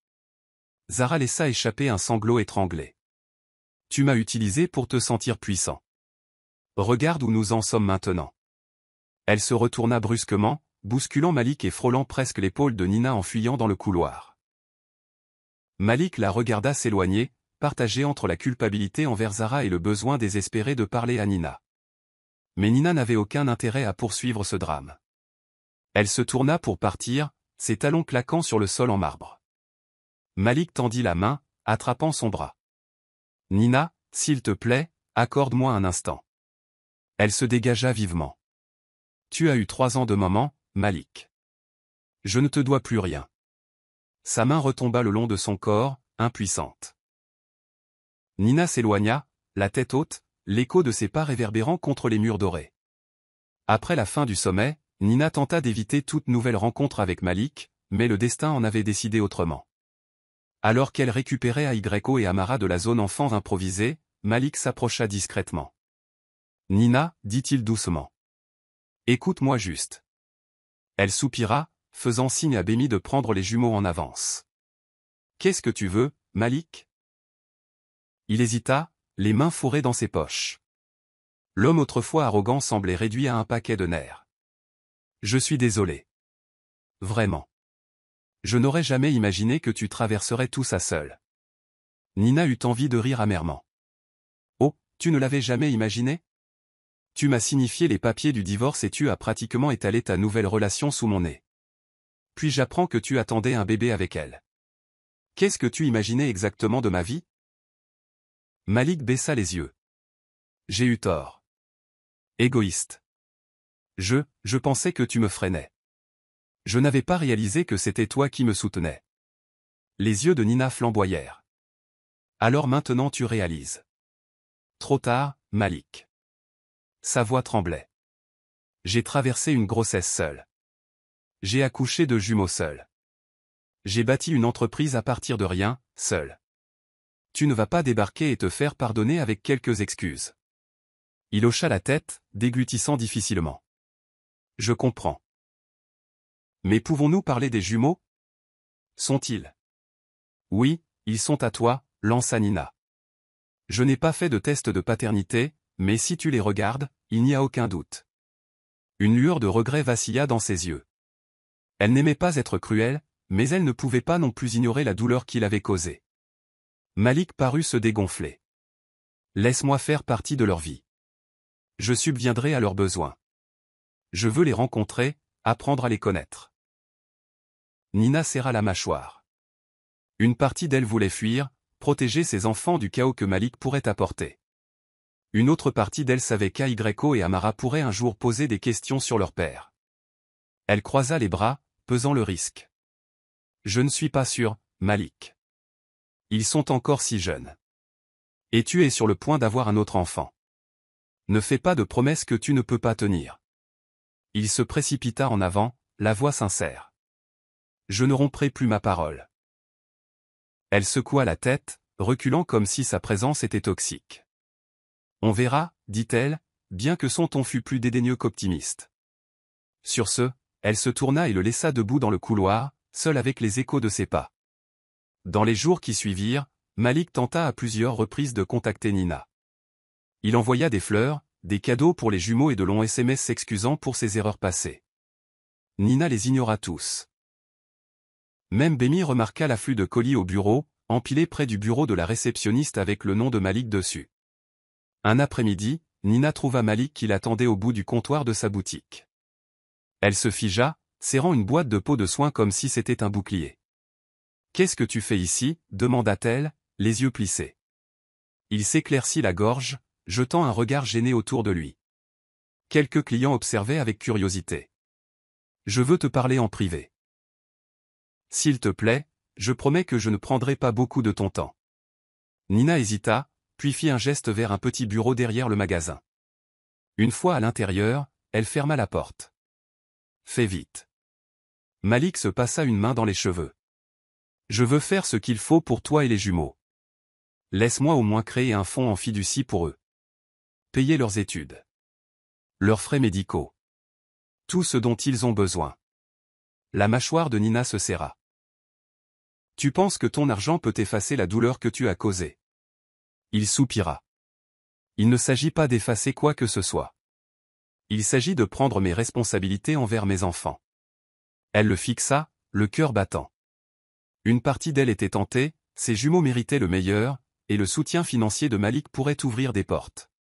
Zara laissa échapper un sanglot étranglé. « Tu m'as utilisé pour te sentir puissant. Regarde où nous en sommes maintenant. » Elle se retourna brusquement, bousculant Malik et frôlant presque l'épaule de Nina en fuyant dans le couloir. Malik la regarda s'éloigner, partagé entre la culpabilité envers Zara et le besoin désespéré de parler à Nina. Mais Nina n'avait aucun intérêt à poursuivre ce drame. Elle se tourna pour partir, ses talons claquant sur le sol en marbre. Malik tendit la main, attrapant son bras. « Nina, s'il te plaît, accorde-moi un instant. » Elle se dégagea vivement. « Tu as eu 3 ans de moment, Malik. Je ne te dois plus rien. » Sa main retomba le long de son corps, impuissante. Nina s'éloigna, la tête haute, l'écho de ses pas réverbérant contre les murs dorés. Après la fin du sommet, Nina tenta d'éviter toute nouvelle rencontre avec Malik, mais le destin en avait décidé autrement. Alors qu'elle récupérait Aiko et Amara de la zone enfant improvisée, Malik s'approcha discrètement. « Nina, dit-il doucement. Écoute-moi juste. » Elle soupira, faisant signe à Bémi de prendre les jumeaux en avance. « Qu'est-ce que tu veux, Malik ?» Il hésita, les mains fourrées dans ses poches. L'homme autrefois arrogant semblait réduit à un paquet de nerfs. « Je suis désolé. Vraiment. Je n'aurais jamais imaginé que tu traverserais tout ça seul. » Nina eut envie de rire amèrement. « Oh, tu ne l'avais jamais imaginé ? Tu m'as signifié les papiers du divorce et tu as pratiquement étalé ta nouvelle relation sous mon nez. Puis j'apprends que tu attendais un bébé avec elle. Qu'est-ce que tu imaginais exactement de ma vie ? » Malik baissa les yeux. « J'ai eu tort. Égoïste. Je pensais que tu me freinais. Je n'avais pas réalisé que c'était toi qui me soutenais. » Les yeux de Nina flamboyèrent. « Alors maintenant tu réalises. » Trop tard, Malik. Sa voix tremblait. « J'ai traversé une grossesse seule. J'ai accouché de jumeaux seuls. J'ai bâti une entreprise à partir de rien, seul. Tu ne vas pas débarquer et te faire pardonner avec quelques excuses. » Il hocha la tête, déglutissant difficilement. « Je comprends. Mais pouvons-nous parler des jumeaux ? Sont-ils ? » « Oui, ils sont à toi, » lança Nina. « Je n'ai pas fait de test de paternité, mais si tu les regardes, il n'y a aucun doute. » Une lueur de regret vacilla dans ses yeux. Elle n'aimait pas être cruelle, mais elle ne pouvait pas non plus ignorer la douleur qu'il avait causée. Malik parut se dégonfler. « Laisse-moi faire partie de leur vie. Je subviendrai à leurs besoins. Je veux les rencontrer, apprendre à les connaître. » Nina serra la mâchoire. Une partie d'elle voulait fuir, protéger ses enfants du chaos que Malik pourrait apporter. Une autre partie d'elle savait qu'Aiko et Amara pourraient un jour poser des questions sur leur père. Elle croisa les bras, pesant le risque. « Je ne suis pas sûr, Malik. Ils sont encore si jeunes. Et tu es sur le point d'avoir un autre enfant. Ne fais pas de promesses que tu ne peux pas tenir. » Il se précipita en avant, la voix sincère. « Je ne romprai plus ma parole. » Elle secoua la tête, reculant comme si sa présence était toxique. « On verra, » dit-elle, bien que son ton fût plus dédaigneux qu'optimiste. Sur ce, elle se tourna et le laissa debout dans le couloir, seul avec les échos de ses pas. Dans les jours qui suivirent, Malik tenta à plusieurs reprises de contacter Nina. Il envoya des fleurs, des cadeaux pour les jumeaux et de longs SMS s'excusant pour ses erreurs passées. Nina les ignora tous. Même Bémi remarqua l'afflux de colis au bureau, empilés près du bureau de la réceptionniste avec le nom de Malik dessus. Un après-midi, Nina trouva Malik qui l'attendait au bout du comptoir de sa boutique. Elle se figea, serrant une boîte de pots de soin comme si c'était un bouclier. « Qu'est-ce que tu fais ici ?» demanda-t-elle, les yeux plissés. Il s'éclaircit la gorge, jetant un regard gêné autour de lui. Quelques clients observaient avec curiosité. Je veux te parler en privé. S'il te plaît, je promets que je ne prendrai pas beaucoup de ton temps. Nina hésita, puis fit un geste vers un petit bureau derrière le magasin. Une fois à l'intérieur, elle ferma la porte. Fais vite. Malik se passa une main dans les cheveux. Je veux faire ce qu'il faut pour toi et les jumeaux. Laisse-moi au moins créer un fonds en fiducie pour eux. Payer leurs études. Leurs frais médicaux. Tout ce dont ils ont besoin. La mâchoire de Nina se serra. Tu penses que ton argent peut effacer la douleur que tu as causée? Il soupira. Il ne s'agit pas d'effacer quoi que ce soit. Il s'agit de prendre mes responsabilités envers mes enfants. Elle le fixa, le cœur battant. Une partie d'elle était tentée, ses jumeaux méritaient le meilleur, et le soutien financier de Malik pourrait ouvrir des portes.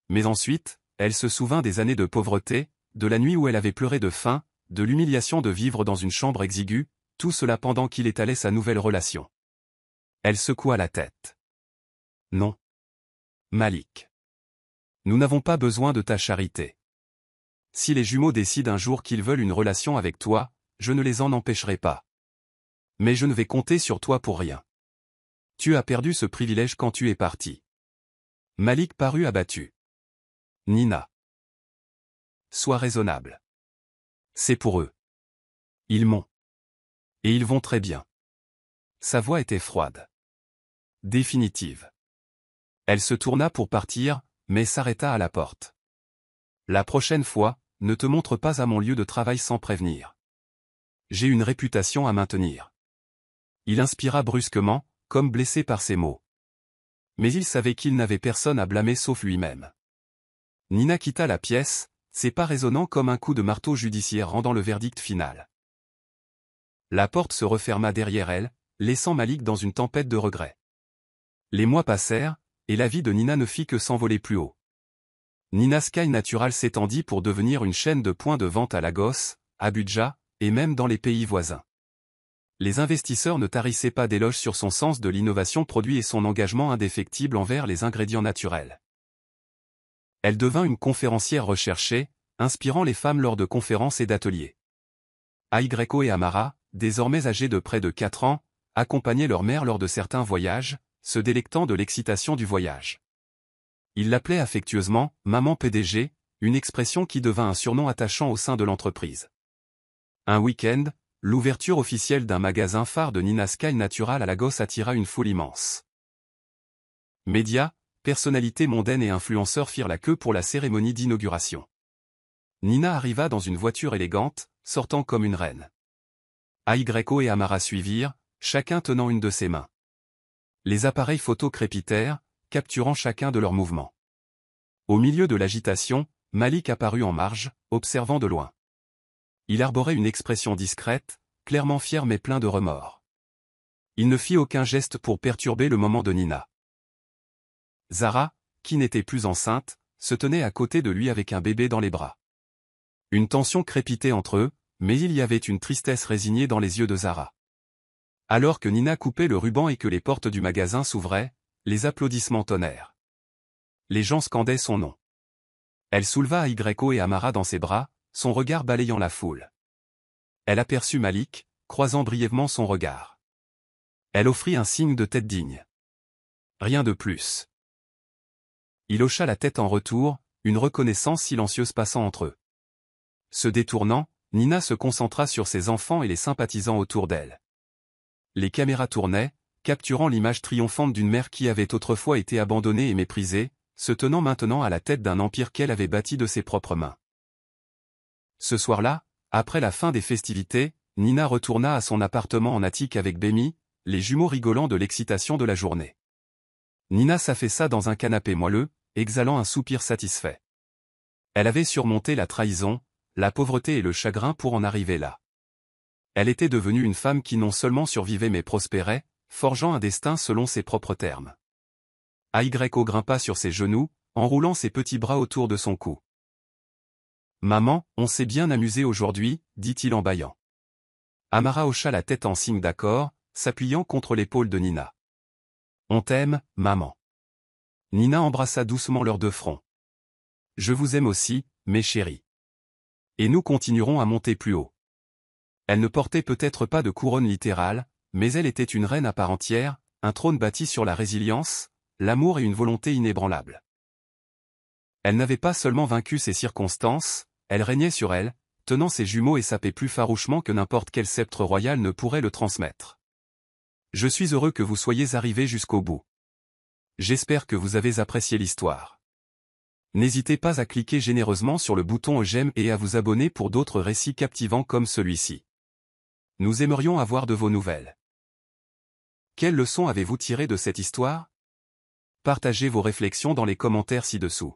Mais ensuite, elle se souvint des années de pauvreté, de la nuit où elle avait pleuré de faim, de l'humiliation de vivre dans une chambre exiguë, tout cela pendant qu'il étalait sa nouvelle relation. Elle secoua la tête. Non. Malik. Nous n'avons pas besoin de ta charité. Si les jumeaux décident un jour qu'ils veulent une relation avec toi, je ne les en empêcherai pas. Mais je ne vais compter sur toi pour rien. Tu as perdu ce privilège quand tu es parti. Malik parut abattu. Nina. Sois raisonnable. C'est pour eux. Ils m'ont. Et ils vont très bien. Sa voix était froide. Définitive. Elle se tourna pour partir, mais s'arrêta à la porte. La prochaine fois, ne te montre pas à mon lieu de travail sans prévenir. J'ai une réputation à maintenir. Il inspira brusquement, comme blessé par ces mots. Mais il savait qu'il n'avait personne à blâmer sauf lui-même. Nina quitta la pièce, ses pas résonnant comme un coup de marteau judiciaire rendant le verdict final. La porte se referma derrière elle, laissant Malik dans une tempête de regrets. Les mois passèrent, et la vie de Nina ne fit que s'envoler plus haut. Nina Sky Natural s'étendit pour devenir une chaîne de points de vente à Lagos, à Budja, et même dans les pays voisins. Les investisseurs ne tarissaient pas d'éloges sur son sens de l'innovation produit et son engagement indéfectible envers les ingrédients naturels. Elle devint une conférencière recherchée, inspirant les femmes lors de conférences et d'ateliers. Aygreko et Amara, désormais âgés de près de 4 ans, accompagnaient leur mère lors de certains voyages, se délectant de l'excitation du voyage. Ils l'appelaient affectueusement « Maman PDG », une expression qui devint un surnom attachant au sein de l'entreprise. Un week-end, l'ouverture officielle d'un magasin phare de Nina Sky Natural à Lagos attira une foule immense. Médias, personnalités mondaines et influenceurs firent la queue pour la cérémonie d'inauguration. Nina arriva dans une voiture élégante, sortant comme une reine. Aygreko et Amara suivirent, chacun tenant une de ses mains. Les appareils photo crépitèrent, capturant chacun de leurs mouvements. Au milieu de l'agitation, Malik apparut en marge, observant de loin. Il arborait une expression discrète, clairement fier mais plein de remords. Il ne fit aucun geste pour perturber le moment de Nina. Zara, qui n'était plus enceinte, se tenait à côté de lui avec un bébé dans les bras. Une tension crépitait entre eux, mais il y avait une tristesse résignée dans les yeux de Zara. Alors que Nina coupait le ruban et que les portes du magasin s'ouvraient, les applaudissements tonnèrent. Les gens scandaient son nom. Elle souleva Aygreko et Amara dans ses bras, son regard balayant la foule. Elle aperçut Malik, croisant brièvement son regard. Elle offrit un signe de tête digne. Rien de plus. Il hocha la tête en retour, une reconnaissance silencieuse passant entre eux. Se détournant, Nina se concentra sur ses enfants et les sympathisants autour d'elle. Les caméras tournaient, capturant l'image triomphante d'une mère qui avait autrefois été abandonnée et méprisée, se tenant maintenant à la tête d'un empire qu'elle avait bâti de ses propres mains. Ce soir-là, après la fin des festivités, Nina retourna à son appartement en attique avec Bemi, les jumeaux rigolant de l'excitation de la journée. Nina s'affaissa dans un canapé moelleux, exhalant un soupir satisfait. Elle avait surmonté la trahison, la pauvreté et le chagrin pour en arriver là. Elle était devenue une femme qui non seulement survivait mais prospérait, forgeant un destin selon ses propres termes. Aygreko grimpa sur ses genoux, enroulant ses petits bras autour de son cou. « Maman, on s'est bien amusé aujourd'hui, dit-il en bâillant. Amara hocha la tête en signe d'accord, s'appuyant contre l'épaule de Nina. « On t'aime, maman. » Nina embrassa doucement leurs deux fronts. « Je vous aime aussi, mes chéris. Et nous continuerons à monter plus haut. Elle ne portait peut-être pas de couronne littérale, mais elle était une reine à part entière, un trône bâti sur la résilience, l'amour et une volonté inébranlable. Elle n'avait pas seulement vaincu ses circonstances, elle régnait sur elles, tenant ses jumeaux et sa paix plus farouchement que n'importe quel sceptre royal ne pourrait le transmettre. Je suis heureux que vous soyez arrivés jusqu'au bout. J'espère que vous avez apprécié l'histoire. N'hésitez pas à cliquer généreusement sur le bouton j'aime et à vous abonner pour d'autres récits captivants comme celui-ci. Nous aimerions avoir de vos nouvelles. Quelles leçons avez-vous tirées de cette histoire? Partagez vos réflexions dans les commentaires ci-dessous.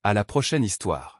À la prochaine histoire.